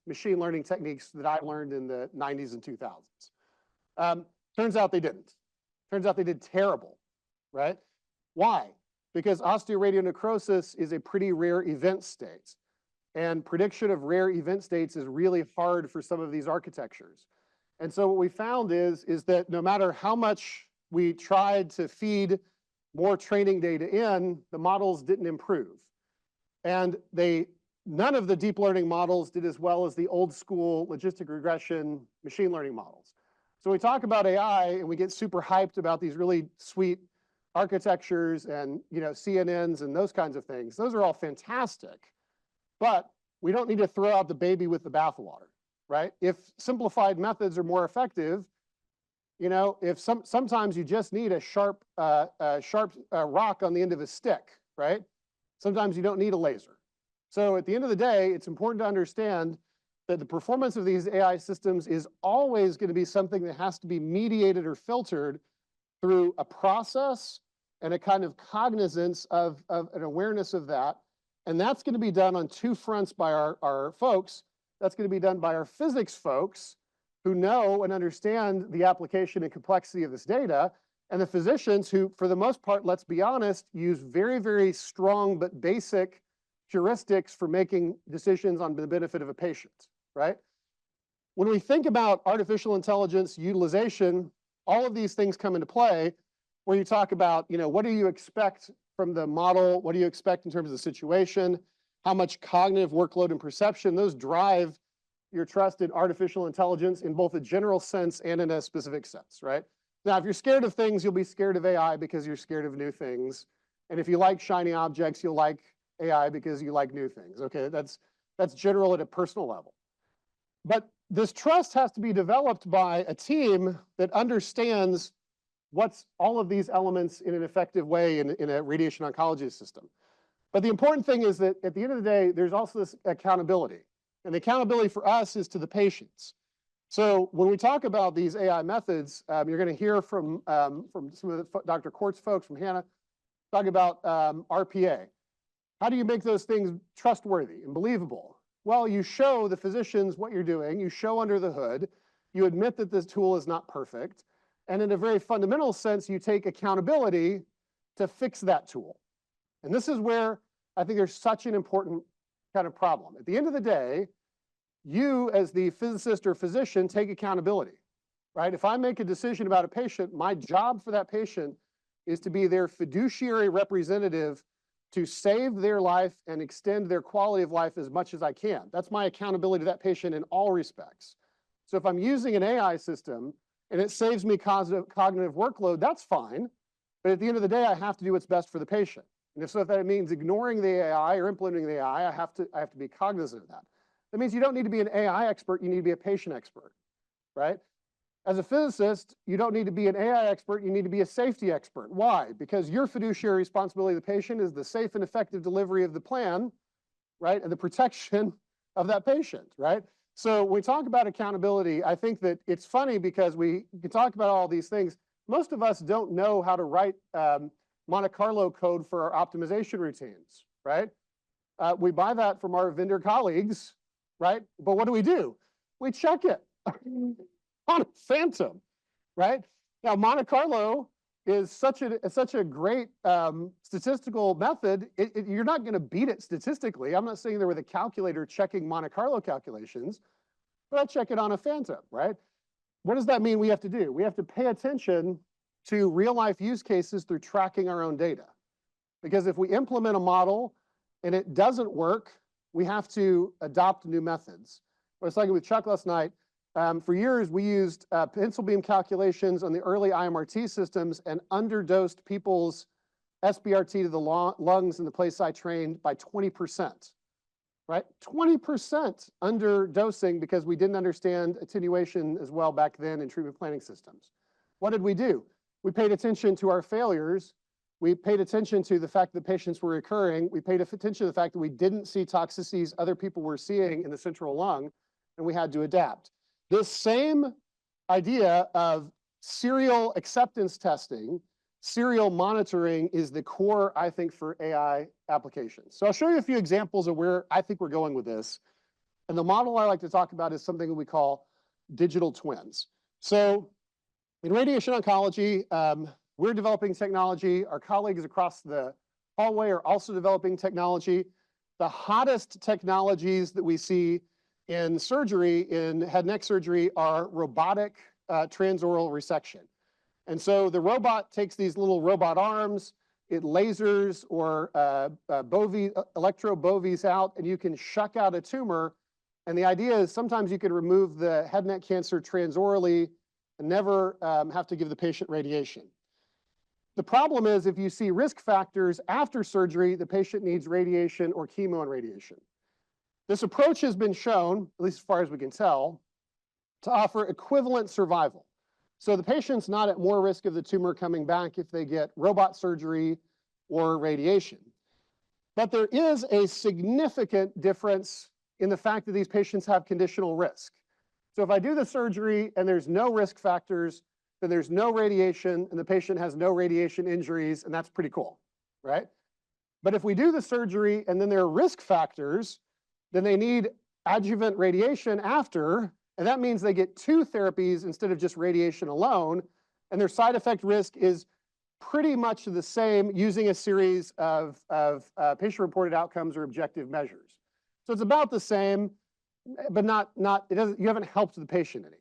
machine learning techniques that I learned in the 90s and 2000s. Turns out they didn't. Turns out they did terrible, right? Why? Because osteoradionecrosis is a pretty rare event state. And prediction of rare event states is really hard for some of these architectures. And so what we found is that no matter how much we tried to feed more training data in, the models didn't improve. And none of the deep learning models did as well as the old school logistic regression machine learning models. So we talk about AI and we get super hyped about these really sweet architectures and CNNs and those kinds of things. Those are all fantastic. But we don't need to throw out the baby with the bathwater, right? If simplified methods are more effective, if sometimes you just need a sharp rock on the end of a stick, right? Sometimes you don't need a laser. So at the end of the day, it's important to understand that the performance of these AI systems is always going to be something that has to be mediated or filtered through a process and a kind of cognizance of an awareness of that. And that's going to be done on two fronts by our folks. That's going to be done by our physics folks who know and understand the application and complexity of this data. and the physicians who, for the most part, let's be honest, use very, very strong but basic heuristics for making decisions on the benefit of a patient, right? When we think about artificial intelligence utilization, all of these things come into play where you talk about, what do you expect from the model? What do you expect in terms of the situation? How much cognitive workload and perception? Those drive your trust in artificial intelligence in both a general sense and in a specific sense, right? Now, if you're scared of things, you'll be scared of AI because you're scared of new things. And if you like shiny objects, you'll like AI because you like new things. Okay, that's general at a personal level. But this trust has to be developed by a team that understands what's all of these elements in an effective way in a radiation oncology system. But the important thing is that at the end of the day, there's also this accountability. And the accountability for us is to the patients. So when we talk about these AI methods, you're going to hear from some of the Dr. Kort's folks, from Hannah, talk about RPA. How do you make those things trustworthy and believable? Well, you show the physicians what you're doing. You show under the hood. You admit that this tool is not perfect. And in a very fundamental sense, you take accountability to fix that tool. And this is where I think there's such an important kind of problem. At the end of the day, you as the physicist or physician take accountability, right? If I make a decision about a patient, my job for that patient is to be their fiduciary representative to save their life and extend their quality of life as much as I can. That's my accountability to that patient in all respects. So if I'm using an AI system and it saves me cognitive workload, that's fine. But at the end of the day, I have to do what's best for the patient. And if that means ignoring the AI or implementing the AI, I have to be cognizant of that. That means you don't need to be an AI expert, you need to be a patient expert, right? As a physicist, you don't need to be an AI expert, you need to be a safety expert. Why? Because your fiduciary responsibility of the patient is the safe and effective delivery of the plan, right? And the protection of that patient, right? So when we talk about accountability, I think that it's funny because we can talk about all these things. Most of us don't know how to write Monte Carlo code for our optimization routines, right? We buy that from our vendor colleagues, right? But what do? We check it on a phantom, right? Now, Monte Carlo is such a great statistical method. You're not going to beat it statistically. I'm not sitting there with a calculator checking Monte Carlo calculations, but I check it on a phantom, right? What does that mean we have to do? We have to pay attention to real-life use cases through tracking our own data. Because if we implement a model and it doesn't work, we have to adopt new methods. I was talking with Chuck last night. For years, we used pencil beam calculations on the early IMRT systems and underdosed people's SBRT to the lungs in the place I trained by 20%, right? 20% underdosing because we didn't understand attenuation as well back then in treatment planning systems. What did we do? We paid attention to our failures. We paid attention to the fact that patients were recurring. We paid attention to the fact that we didn't see toxicities other people were seeing in the central lung, and we had to adapt. This same idea of serial acceptance testing, serial monitoring is the core, I think, for AI applications. So I'll show you a few examples of where I think we're going with this. And the model I like to talk about is something that we call digital twins. So in radiation oncology, we're developing technology. Our colleagues across the hallway are also developing technology. The hottest technologies that we see in surgery, in head and neck surgery, are robotic transoral resection. And so the robot takes these little robot arms, it lasers or electro-bovies out, and you can shuck out a tumor. And the idea is sometimes you can remove the head and neck cancer transorally and never have to give the patient radiation. The problem is if you see risk factors after surgery, the patient needs radiation or chemo and radiation. This approach has been shown, at least as far as we can tell, to offer equivalent survival. So the patient's not at more risk of the tumor coming back if they get robot surgery or radiation. But there is a significant difference in the fact that these patients have conditional risk. So if I do the surgery and there's no risk factors, then there's no radiation and the patient has no radiation injuries, and that's pretty cool, right? But if we do the surgery and then there are risk factors, then they need adjuvant radiation after, and that means they get 2 therapies instead of just radiation alone, and their side effect risk is pretty much the same using a series of patient-reported outcomes or objective measures. So it's about the same, but you haven't helped the patient any.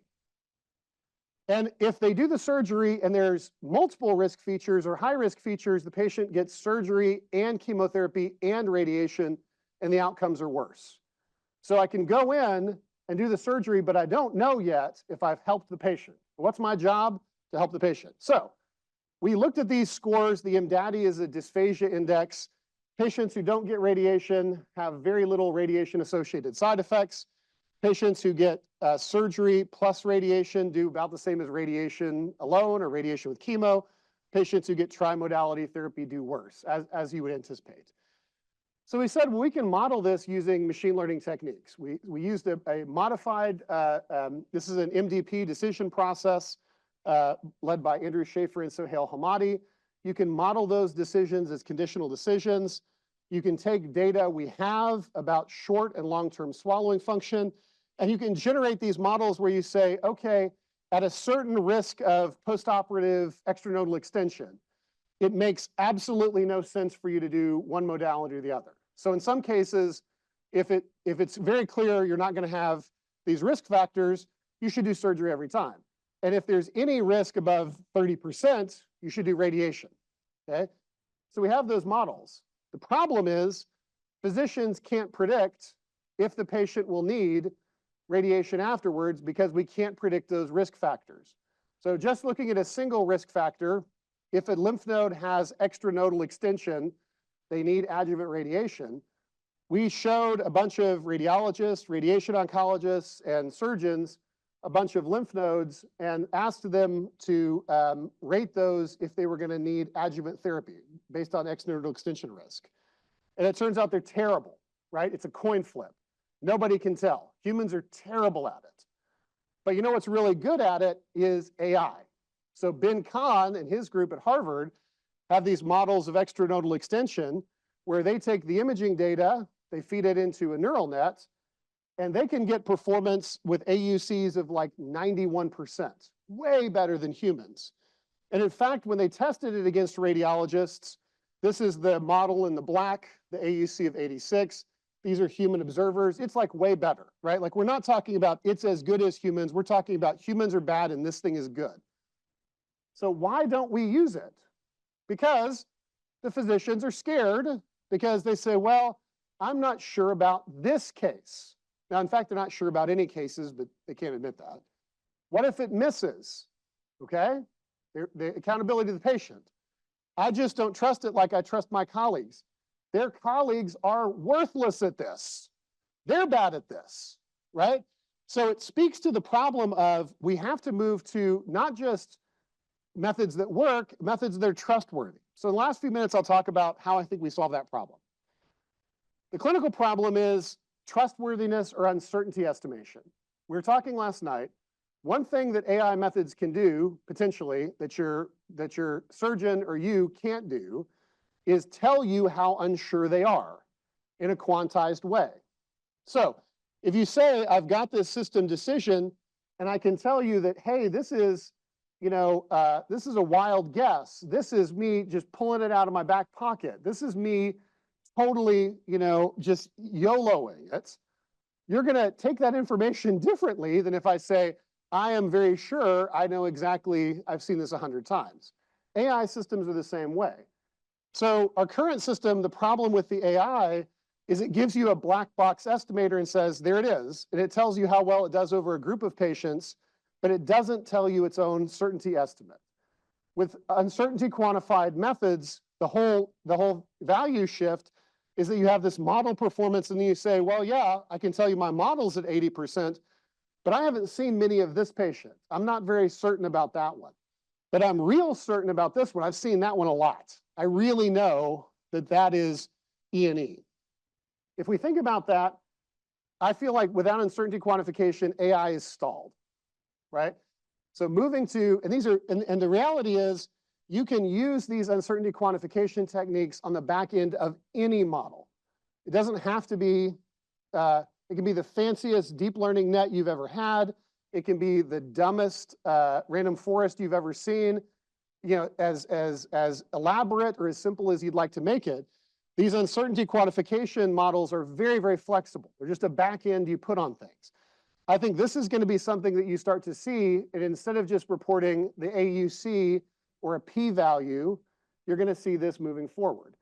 And if they do the surgery and there's multiple risk features or high risk features, the patient gets surgery and chemotherapy and radiation, and the outcomes are worse. So I can go in and do the surgery, but I don't know yet if I've helped the patient. What's my job? To help the patient. So we looked at these scores. The MDADI is a dysphagia index. Patients who don't get radiation have very little radiation-associated side effects. Patients who get surgery plus radiation do about the same as radiation alone or radiation with chemo. Patients who get trimodality therapy do worse, as you would anticipate. So we said, well, we can model this using machine learning techniques. We used a modified, this is an MDP decision process led by Andrew Schaefer and Sohail Hamadi. You can model those decisions as conditional decisions. You can take data we have about short and long-term swallowing function, and you can generate these models where you say, okay, at a certain risk of postoperative extranodal extension, it makes absolutely no sense for you to do one modality or the other. So in some cases, if it's very clear you're not going to have these risk factors, you should do surgery every time. And if there's any risk above 30%, you should do radiation. Okay? So we have those models. The problem is physicians can't predict if the patient will need radiation afterwards because we can't predict those risk factors. So just looking at a single risk factor, if a lymph node has extranodal extension, they need adjuvant radiation. We showed a bunch of radiologists, radiation oncologists, and surgeons a bunch of lymph nodes and asked them to rate those if they were going to need adjuvant therapy based on extranodal extension risk. And it turns out they're terrible, right? It's a coin flip. Nobody can tell. Humans are terrible at it. But you know what's really good at it is AI. So Ben Kahn and his group at Harvard have these models of extranodal extension where they take the imaging data, they feed it into a neural net, and they can get performance with AUCs of like 91%, way better than humans. And in fact, when they tested it against radiologists, this is the model in the black, the AUC of 86. These are human observers. It's like way better, right? Like we're not talking about it's as good as humans. We're talking about humans are bad and this thing is good. So why don't we use it? Because the physicians are scared because they say, well, I'm not sure about this case. Now, in fact, they're not sure about any cases, but they can't admit that. What if it misses? Okay? The accountability to the patient. I just don't trust it like I trust my colleagues. Their colleagues are worthless at this. They're bad at this, right? So it speaks to the problem of we have to move to not just methods that work, methods that are trustworthy. So in the last few minutes, I'll talk about how I think we solve that problem. The clinical problem is trustworthiness or uncertainty estimation. We were talking last night. One thing that AI methods can do, potentially, that your surgeon or you can't do, is tell you how unsure they are in a quantized way. So if you say, I've got this system decision, and I can tell you that, hey, this is a wild guess. This is me just pulling it out of my back pocket. This is me totally, just YOLOing it. You're going to take that information differently than if I say, I am very sure I know exactly, I've seen this 100 times. AI systems are the same way. So our current system, the problem with the AI is it gives you a black box estimator and says, there it is. And it tells you how well it does over a group of patients, but it doesn't tell you its own certainty estimate. With uncertainty quantified methods, the whole value shift is that you have this model performance and then you say, well, yeah, I can tell you my model's at 80%, but I haven't seen many of this patient. I'm not very certain about that one. But I'm real certain about this one. I've seen that one a lot. I really know that that is E&E. If we think about that, I feel like without uncertainty quantification, AI is stalled, right? So moving to, and the reality is you can use these uncertainty quantification techniques on the back end of any model. It doesn't have to be, it can be the fanciest deep learning net you've ever had. It can be the dumbest random forest you've ever seen, you know, as elaborate or as simple as you'd like to make it. These uncertainty quantification models are very, very flexible. They're just a back end you put on things. I think this is going to be something that you start to see, and instead of just reporting the AUC or a p-value, you're going to see this moving forward.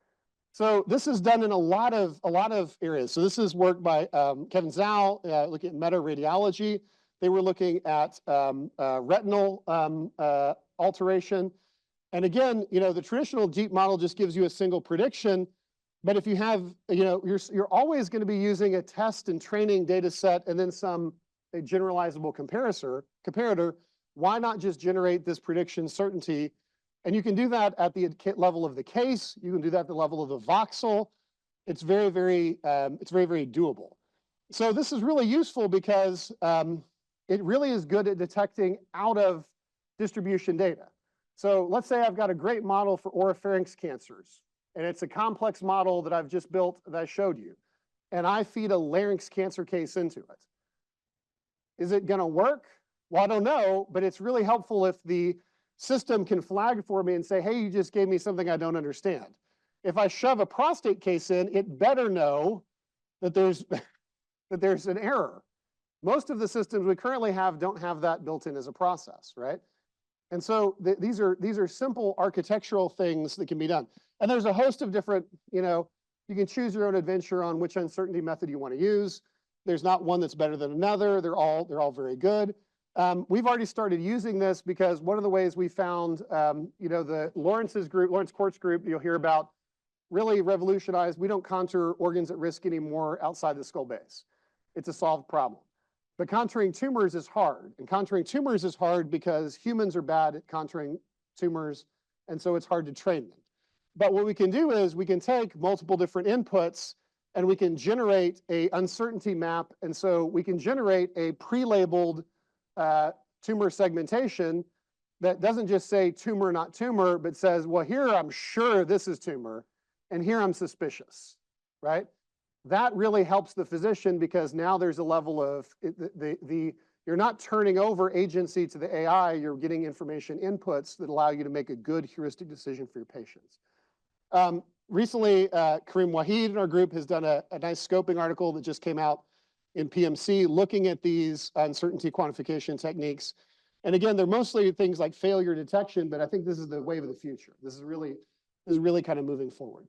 So this is done in a lot of areas. So this is work by Kevin Zhao, looking at meta-radiology. They were looking at retinal alteration. And again, you know, the traditional deep model just gives you a single prediction. But if you have, you know, you're always going to be using a test and training data set and then a generalizable comparator. Why not just generate this prediction certainty? And you can do that at the level of the case. You can do that at the level of the voxel. It's very, very doable. So this is really useful because it really is good at detecting out of distribution data. So let's say I've got a great model for oropharynx cancers, and it's a complex model that I've just built that I showed you, and I feed a larynx cancer case into it. Is it going to work? Well, I don't know, but it's really helpful if the system can flag for me and say, hey, you just gave me something I don't understand. If I shove a prostate case in, it better know that there's an error. Most of the systems we currently have don't have that built in as a process, right? And so these are simple architectural things that can be done. And there's a host of different, you know, you can choose your own adventure on which uncertainty method you want to use. There's not one that's better than another. They're all very good. We've already started using this because one of the ways we found, you know, the Lawrence Court's group, you'll hear about, really revolutionized. We don't contour organs at risk anymore outside the skull base. It's a solved problem. But contouring tumors is hard. And contouring tumors is hard because humans are bad at contouring tumors, and so it's hard to train them. But what we can do is we can take multiple different inputs and we can generate a uncertainty map. And so we can generate a pre-labeled tumor segmentation that doesn't just say tumor, not tumor, but says, well, here I'm sure this is tumor, and here I'm suspicious, right? That really helps the physician because now there's a level of, you're not turning over agency to the AI, you're getting information inputs that allow you to make a good heuristic decision for your patients. Recently, Kareem Waheed in our group has done a nice scoping article that just came out in PMC looking at these uncertainty quantification techniques. And again, they're mostly things like failure detection, but I think this is the wave of the future. This is really kind of moving forward.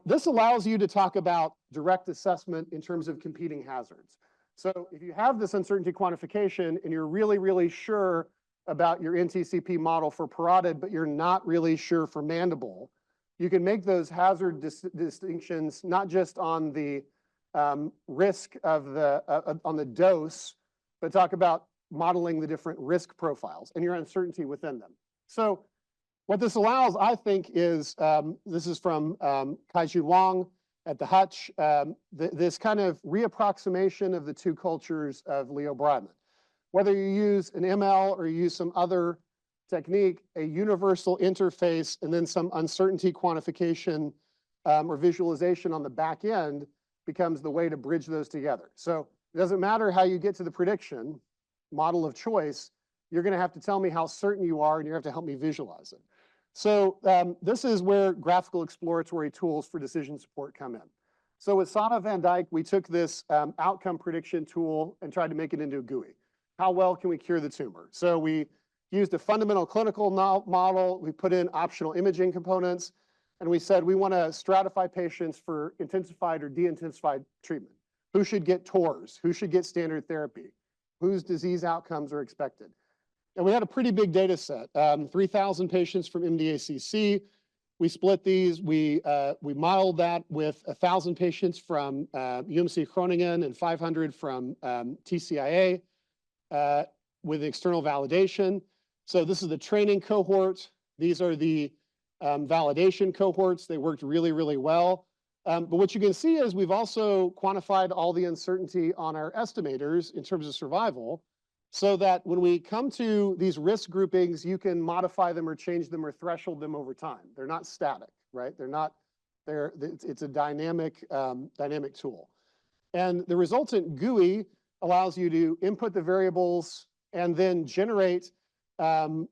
This allows you to talk about direct assessment in terms of competing hazards. So if you have this uncertainty quantification and you're really, really sure about your NTCP model for parotid, but you're not really sure for mandible, you can make those hazard distinctions not just on the risk of on the dose, but talk about modeling the different risk profiles and your uncertainty within them. So what this allows, I think, is, this is from Kai-Jun Wang at the Hutch, this kind of reapproximation of the two cultures of Leo Brodmann. Whether you use an ML or you use some other technique, a universal interface, and then some uncertainty quantification or visualization on the back end becomes the way to bridge those together. So it doesn't matter how you get to the prediction model of choice, you're going to have to tell me how certain you are, and you have to help me visualize it. So this is where graphical exploratory tools for decision support come in. So with Sana Van Dyke, we took this outcome prediction tool and tried to make it into a GUI. How well can we cure the tumor? So we used a fundamental clinical model. We put in optional imaging components, and we said we want to stratify patients for intensified or de-intensified treatment. Who should get TORs? Who should get standard therapy? Whose disease outcomes are expected? And we had a pretty big data set, 3,000 patients from MDACC. We split these. We modeled that with 1,000 patients from UMC Groningen and 500 from TCIA with external validation. So this is the training cohort. These are the validation cohorts. They worked really, really well. But what you can see is we've also quantified all the uncertainty on our estimators in terms of survival, so that when we come to these risk groupings, you can modify them or change them or threshold them over time. They're not static, right? It's a dynamic tool. And the resultant GUI allows you to input the variables, and then generate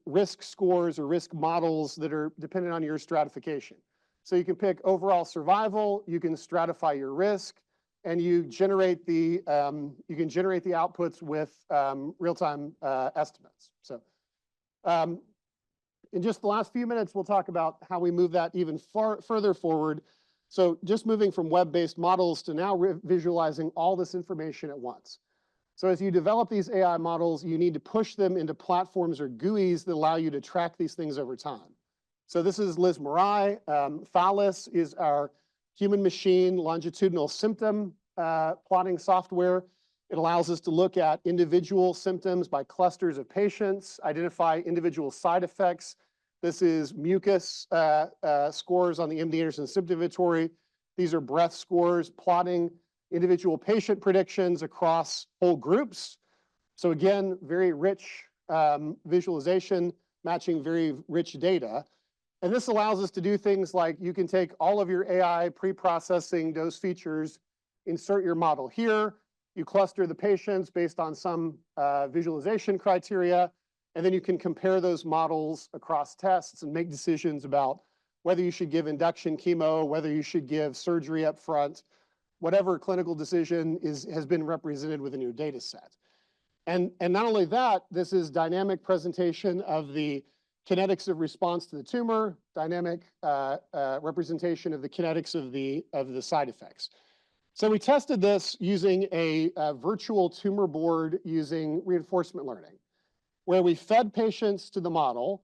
risk scores or risk models that are dependent on your stratification. So you can pick overall survival, you can stratify your risk, and you generate the outputs with real-time estimates. So in just the last few minutes, we'll talk about how we move that even further forward. So just moving from web-based models to now visualizing all this information at once. So as you develop these AI models, you need to push them into platforms or GUIs that allow you to track these things over time. So this is Liz Marai. Phallus is our human-machine longitudinal symptom plotting software. It allows us to look at individual symptoms by clusters of patients, identify individual side effects. This is mucus scores on the MD Anderson Symptom Inventory. These are breath scores, plotting individual patient predictions across whole groups. So again, very rich visualization, matching very rich data. And this allows us to do things like you can take all of your AI pre-processing those features, insert your model here, you cluster the patients based on some visualization criteria, and then you can compare those models across tests and make decisions about whether you should give induction chemo, whether you should give surgery up front, whatever clinical decision has been represented within your data set. And not only that, this is dynamic presentation of the kinetics of response to the tumor, dynamic representation of the kinetics of the side effects. So we tested this using a virtual tumor board using reinforcement learning, where we fed patients to the model,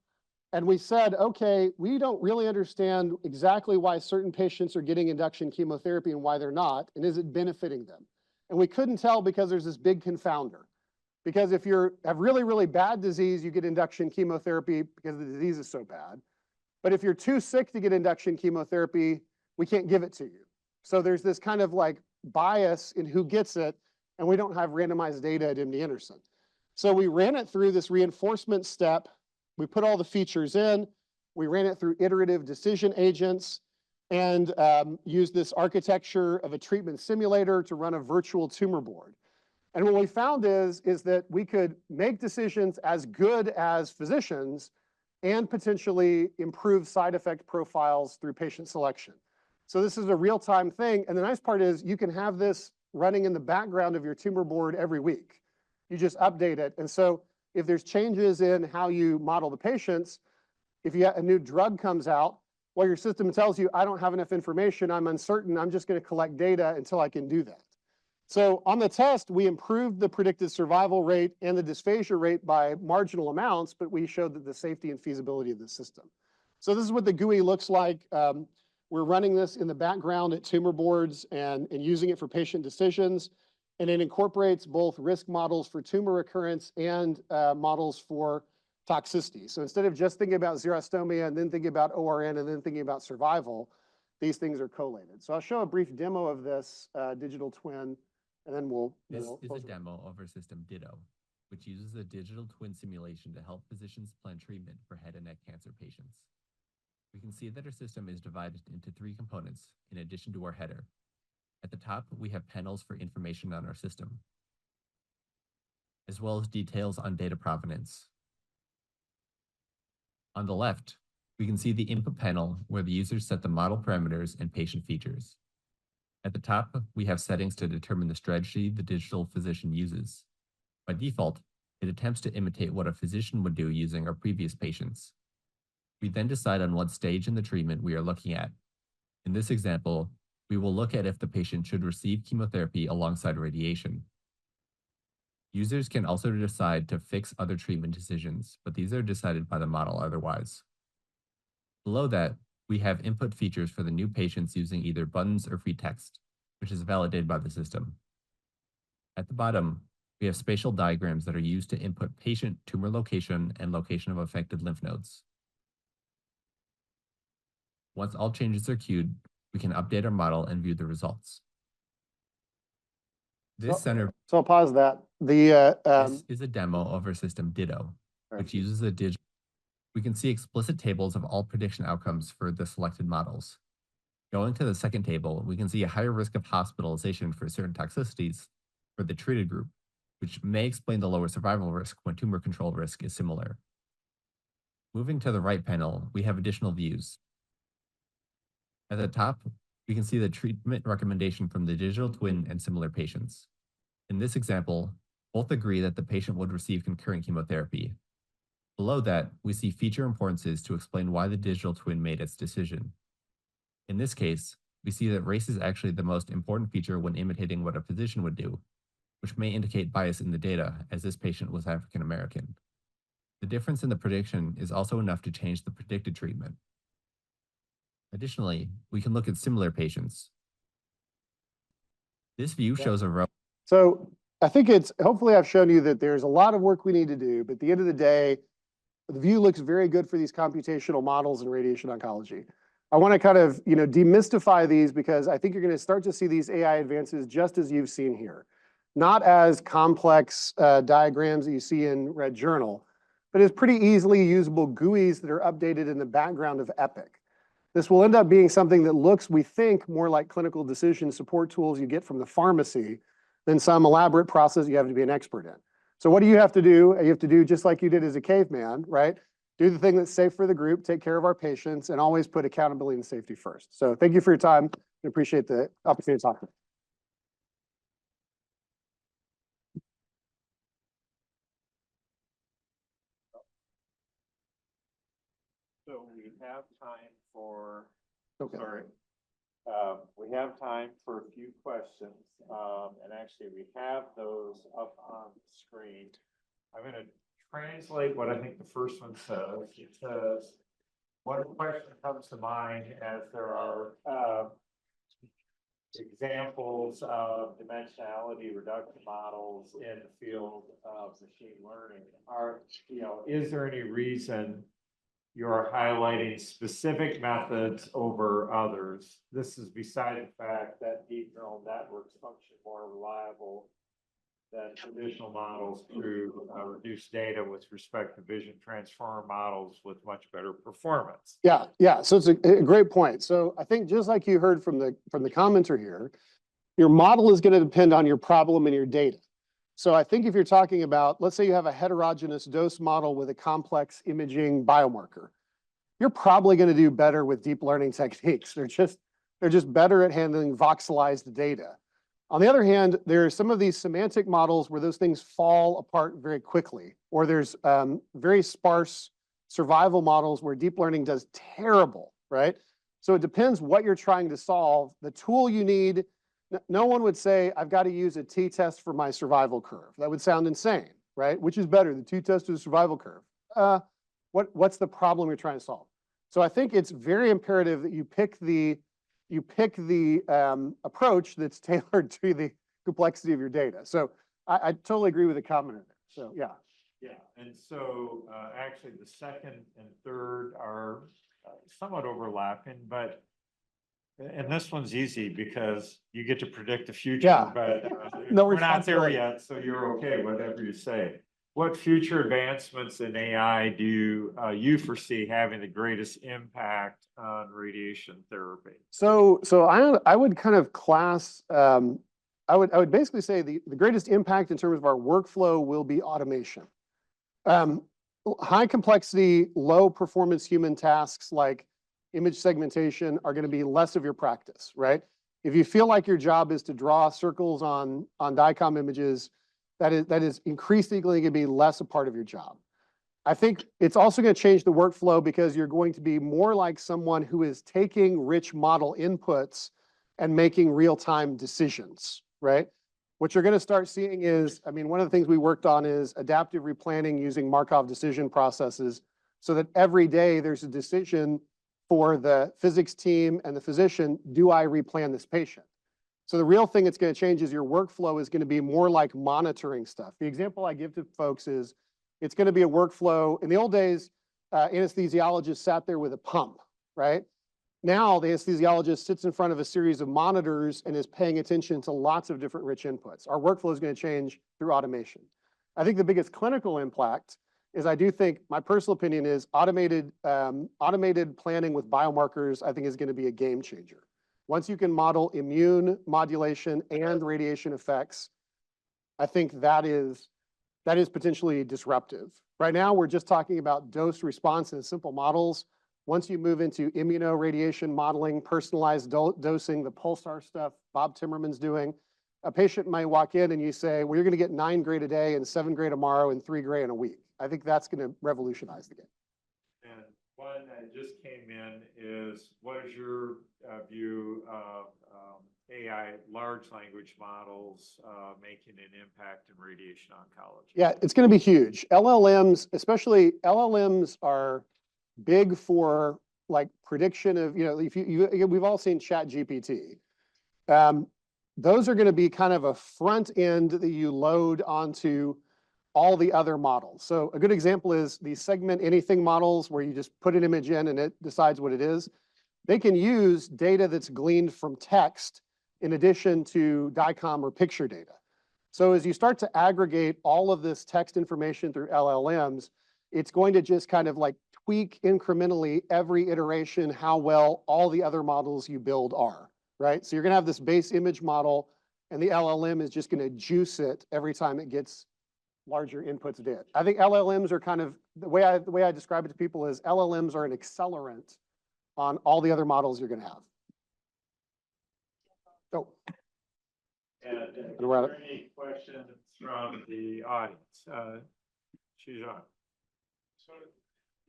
and we said, okay, we don't really understand exactly why certain patients are getting induction chemotherapy and why they're not, and is it benefiting them? And we couldn't tell because there's this big confounder. Because if you have really, really bad disease, you get induction chemotherapy because the disease is so bad. But if you're too sick to get induction chemotherapy, we can't give it to you. So there's this kind of like bias in who gets it, and we don't have randomized data at MD Anderson. So we ran it through this reinforcement step. We put all the features in. We ran it through iterative decision agents and used this architecture of a treatment simulator to run a virtual tumor board. And what we found is that we could make decisions as good as physicians and potentially improve side effect profiles through patient selection. So this is a real-time thing. And the nice part is you can have this running in the background of your tumor board every week. You just update it. And so if there's changes in how you model the patients, if a new drug comes out, well, your system tells you, I don't have enough information, I'm uncertain, I'm just going to collect data until I can do that. So on the test, we improved the predicted survival rate and the dysphagia rate by marginal amounts, but we showed that the safety and feasibility of the system. So this is what the GUI looks like. We're running this in the background at tumor boards and using it for patient decisions. And it incorporates both risk models for tumor recurrence and models for toxicity. So instead of just thinking about xerostomia and then thinking about ORN and then thinking about survival, these things are collated. So I'll show a brief demo of this digital twin, and then This is a demo of our system Ditto, which uses a digital twin simulation to help physicians plan treatment for head and neck cancer patients. We can see that our system is divided into 3 components in addition to our header. At the top, we have panels for information on our system, as well as details on data provenance. On the left, we can see the input panel where the users set the model parameters and patient features. At the top, we have settings to determine the strategy the digital physician uses. By default, it attempts to imitate what a physician would do using our previous patients. We then decide on what stage in the treatment we are looking at. In this example, we will look at if the patient should receive chemotherapy alongside radiation. Users can also decide to fix other treatment decisions, but these are decided by the model otherwise. Below that, we have input features for the new patients using either buttons or free text, which is validated by the system. At the bottom, we have spatial diagrams that are used to input patient tumor location and location of affected lymph nodes. Once all changes are queued, we can update our model and view the results. So I'll pause that. This is a demo of our system Ditto, which uses a digital. We can see explicit tables of all prediction outcomes for the selected models. Going to the second table, we can see a higher risk of hospitalization for certain toxicities for the treated group, which may explain the lower survival risk when tumor control risk is similar. Moving to the right panel, we have additional views. At the top, we can see the treatment recommendation from the digital twin and similar patients. In this example, both agree that the patient would receive concurrent chemotherapy. Below that, we see feature importances to explain why the digital twin made its decision. In this case, we see that race is actually the most important feature when imitating what a physician would do, which may indicate bias in the data, as this patient was African American. The difference in the prediction is also enough to change the predicted treatment. Additionally, we can look at similar patients. This view shows a row. So I think hopefully I've shown you that there's a lot of work we need to do, but at the end of the day, the view looks very good for these computational models in radiation oncology. I want to kind of, demystify these because I think you're going to start to see these AI advances just as you've seen here. Not as complex diagrams that you see in Red Journal, but as pretty easily usable GUIs that are updated in the background of Epic. This will end up being something that looks, we think, more like clinical decision support tools you get from the pharmacy than some elaborate process you have to be an expert in. So what do you have to do? You have to do just like you did as a caveman, right? Do the thing that's safe for the group, take care of our patients, and always put accountability and safety first. So thank you for your time. I appreciate the opportunity to talk. So we have time for, Okay. sorry, we have time for a few questions. And actually we have those up on the screen. I'm going to translate what I think the first one says. It says, what question comes to mind as there are examples of dimensionality reduction models in the field of machine learning? Is there any reason you're highlighting specific methods over others? This is beside the fact that deep neural networks function more reliable than traditional models through reduced data with respect to vision transformer models with much better performance. Yeah. So it's a great point. So I think just like you heard from the commenter here, your model is going to depend on your problem and your data. So I think if you're talking about, let's say you have a heterogeneous dose model with a complex imaging biomarker, you're probably going to do better with deep learning techniques. They're just better at handling voxelized data. On the other hand, there are some of these semantic models where those things fall apart very quickly, or there's very sparse survival models where deep learning does terrible, right? So it depends what you're trying to solve. The tool you need, no one would say, I've got to use a t-test for my survival curve. That would sound insane, right? Which is better, the t-test or the survival curve? What's the problem you're trying to solve? So I think it's very imperative that you pick the approach that's tailored to the complexity of your data. So I totally agree with the commenter there. So yeah. Yeah, and so actually the second and third are somewhat overlapping, but and this one's easy because you get to predict the future, Yeah. but No we're not there responsibility. yet, so you're okay, whatever you say. What future advancements in AI do you foresee having the greatest impact on radiation therapy? So I would kind of class, I would basically say the greatest impact in terms of our workflow will be automation. High complexity, low performance human tasks like image segmentation are going to be less of your practice, right? If you feel like your job is to draw circles on DICOM images, that is increasingly going to be less a part of your job. I think it's also going to change the workflow because you're going to be more like someone who is taking rich model inputs and making real-time decisions, right? What you're going to start seeing is, one of the things we worked on is adaptive replanning using Markov decision processes so that every day there's a decision for the physics team and the physician, do I replan this patient? So the real thing that's going to change is your workflow is going to be more like monitoring stuff. The example I give to folks is it's going to be a workflow. In the old days, anesthesiologists sat there with a pump, right? Now the anesthesiologist sits in front of a series of monitors and is paying attention to lots of different rich inputs. Our workflow is going to change through automation. I think the biggest clinical impact is I do think, my personal opinion is automated planning with biomarkers, I think is going to be a game changer. Once you can model immune modulation and radiation effects I think that is potentially disruptive. Right now, we're just talking about dose responses, simple models. Once you move into immunoradiation modeling, personalized dosing, the pulsar stuff Bob Timmerman's doing, a patient might walk in and you say, well, you're going to get 9 gray today and 7 gray tomorrow and 3 gray in a week. I think that's going to revolutionize the game. And one that just came in is, what is your view of AI, large language models, making an impact in radiation oncology? Yeah, it's going to be huge. LLMs, especially LLMs, are big for like prediction of, we've all seen ChatGPT. Those are going to be kind of a front end that you load onto all the other models. So a good example is the segment anything models where you just put an image in and it decides what it is. They can use data that's gleaned from text in addition to DICOM or picture data. So as you start to aggregate all of this text information through LLMs, it's going to just kind of like tweak incrementally every iteration how well all the other models you build are, right? So you're going to have this base image model, and the LLM is just going to juice it every time it gets larger inputs did. I think LLMs are kind of, the way I describe it to people is LLMs are an accelerant on all the other models you're going to have. Oh. And are there any questions from the audience? Shujan. So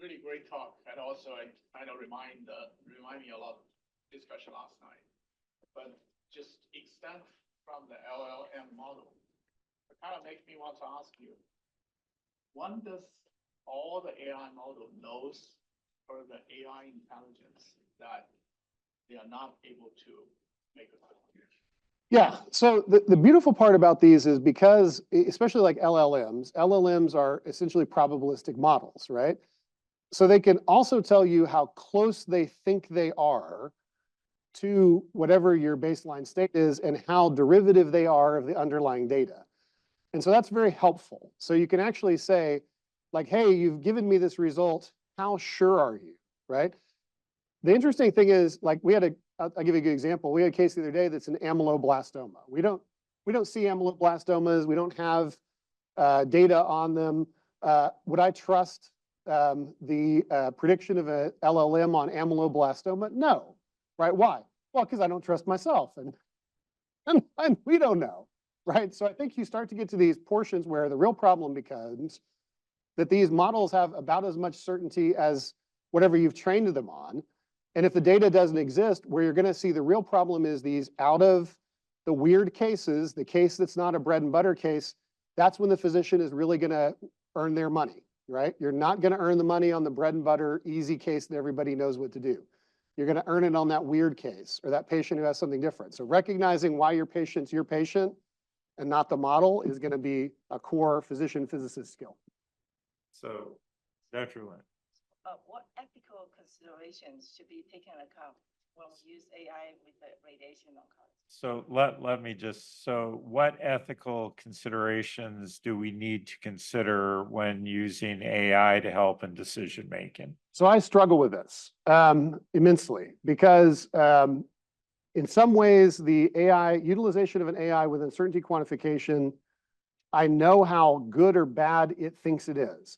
really great talk, and also I kind of remind me a lot of discussion last night. But just extend from the LLM model, it kind of makes me want to ask you, when does all the AI model knows for the AI intelligence that they are not able to make a conclusion? Yeah, so the beautiful part about these is because, especially like LLMs are essentially probabilistic models, right? So they can also tell you how close they think they are to whatever your baseline state is and how derivative they are of the underlying data. And so that's very helpful. So you can actually say, like, hey, you've given me this result. How sure are you, right? The interesting thing is, like, I'll give you a good example. We had a case the other day that's an amyloblastoma. We don't see amyloblastomas. We don't have data on them. Would I trust the prediction of a LLM on amyloblastoma? No, right? Why? Well, because I don't trust myself, and we don't know, right? So I think you start to get to these portions where the real problem becomes that these models have about as much certainty as whatever you've trained them on. And if the data doesn't exist, where you're going to see the real problem is these out of the weird cases, the case that's not a bread and butter case, that's when the physician is really going to earn their money, right? You're not going to earn the money on the bread and butter easy case that everybody knows what to do. You're going to earn it on that weird case or that patient who has something different. So recognizing why your patient's your patient and not the model is going to be a core physician-physicist skill. So, Dr. Lin. What ethical considerations should be taken into account when we use AI with the radiation oncology? So let me just, so what ethical considerations do we need to consider when using AI to help in decision making? So I struggle with this immensely because in some ways the utilization of an AI with uncertainty quantification, I know how good or bad it thinks it is.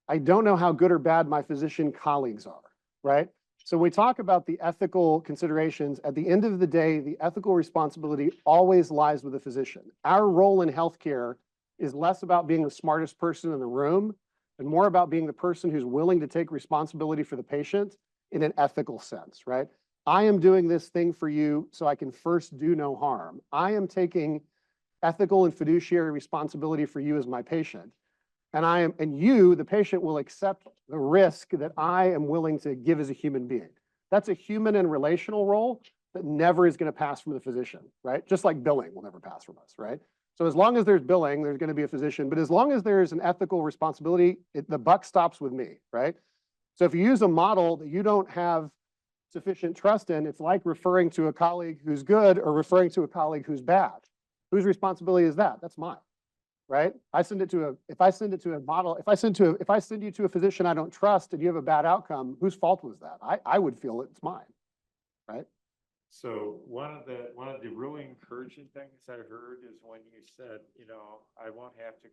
I don't know how good or bad my physician colleagues are, right? So we talk about the ethical considerations. At the end of the day, the ethical responsibility always lies with the physician. Our role in healthcare is less about being the smartest person in the room and more about being the person who's willing to take responsibility for the patient in an ethical sense, right? I am doing this thing for you so I can first do no harm. I am taking ethical and fiduciary responsibility for you as my patient. And you, the patient, will accept the risk that I am willing to give as a human being. That's a human and relational role that never is going to pass from the physician, right? Just like billing will never pass from us, right? So as long as there's billing, there's going to be a physician. But as long as there is an ethical responsibility, the buck stops with me, right? So if you use a model that you don't have sufficient trust in, it's like referring to a colleague who's good or referring to a colleague who's bad. Whose responsibility is that? That's mine. Right? If I send you to a physician I don't trust and you have a bad outcome, whose fault was that? I would feel it's mine, right? So one of the really encouraging things I heard is when you said, I won't have to,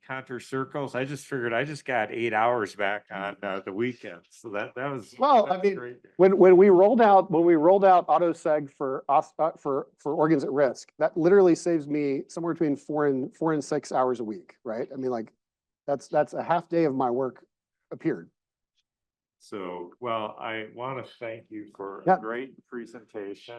contour circles. I just figured I just got 8 hours back on the weekend. So that was. Well, I that's mean, great. when we rolled out AutoSeg for organs at risk, that literally saves me somewhere between 4 and 6 hours a week, right? I mean, like that's a half day of my work appeared. So, well, I want to thank you for Yeah. a great presentation.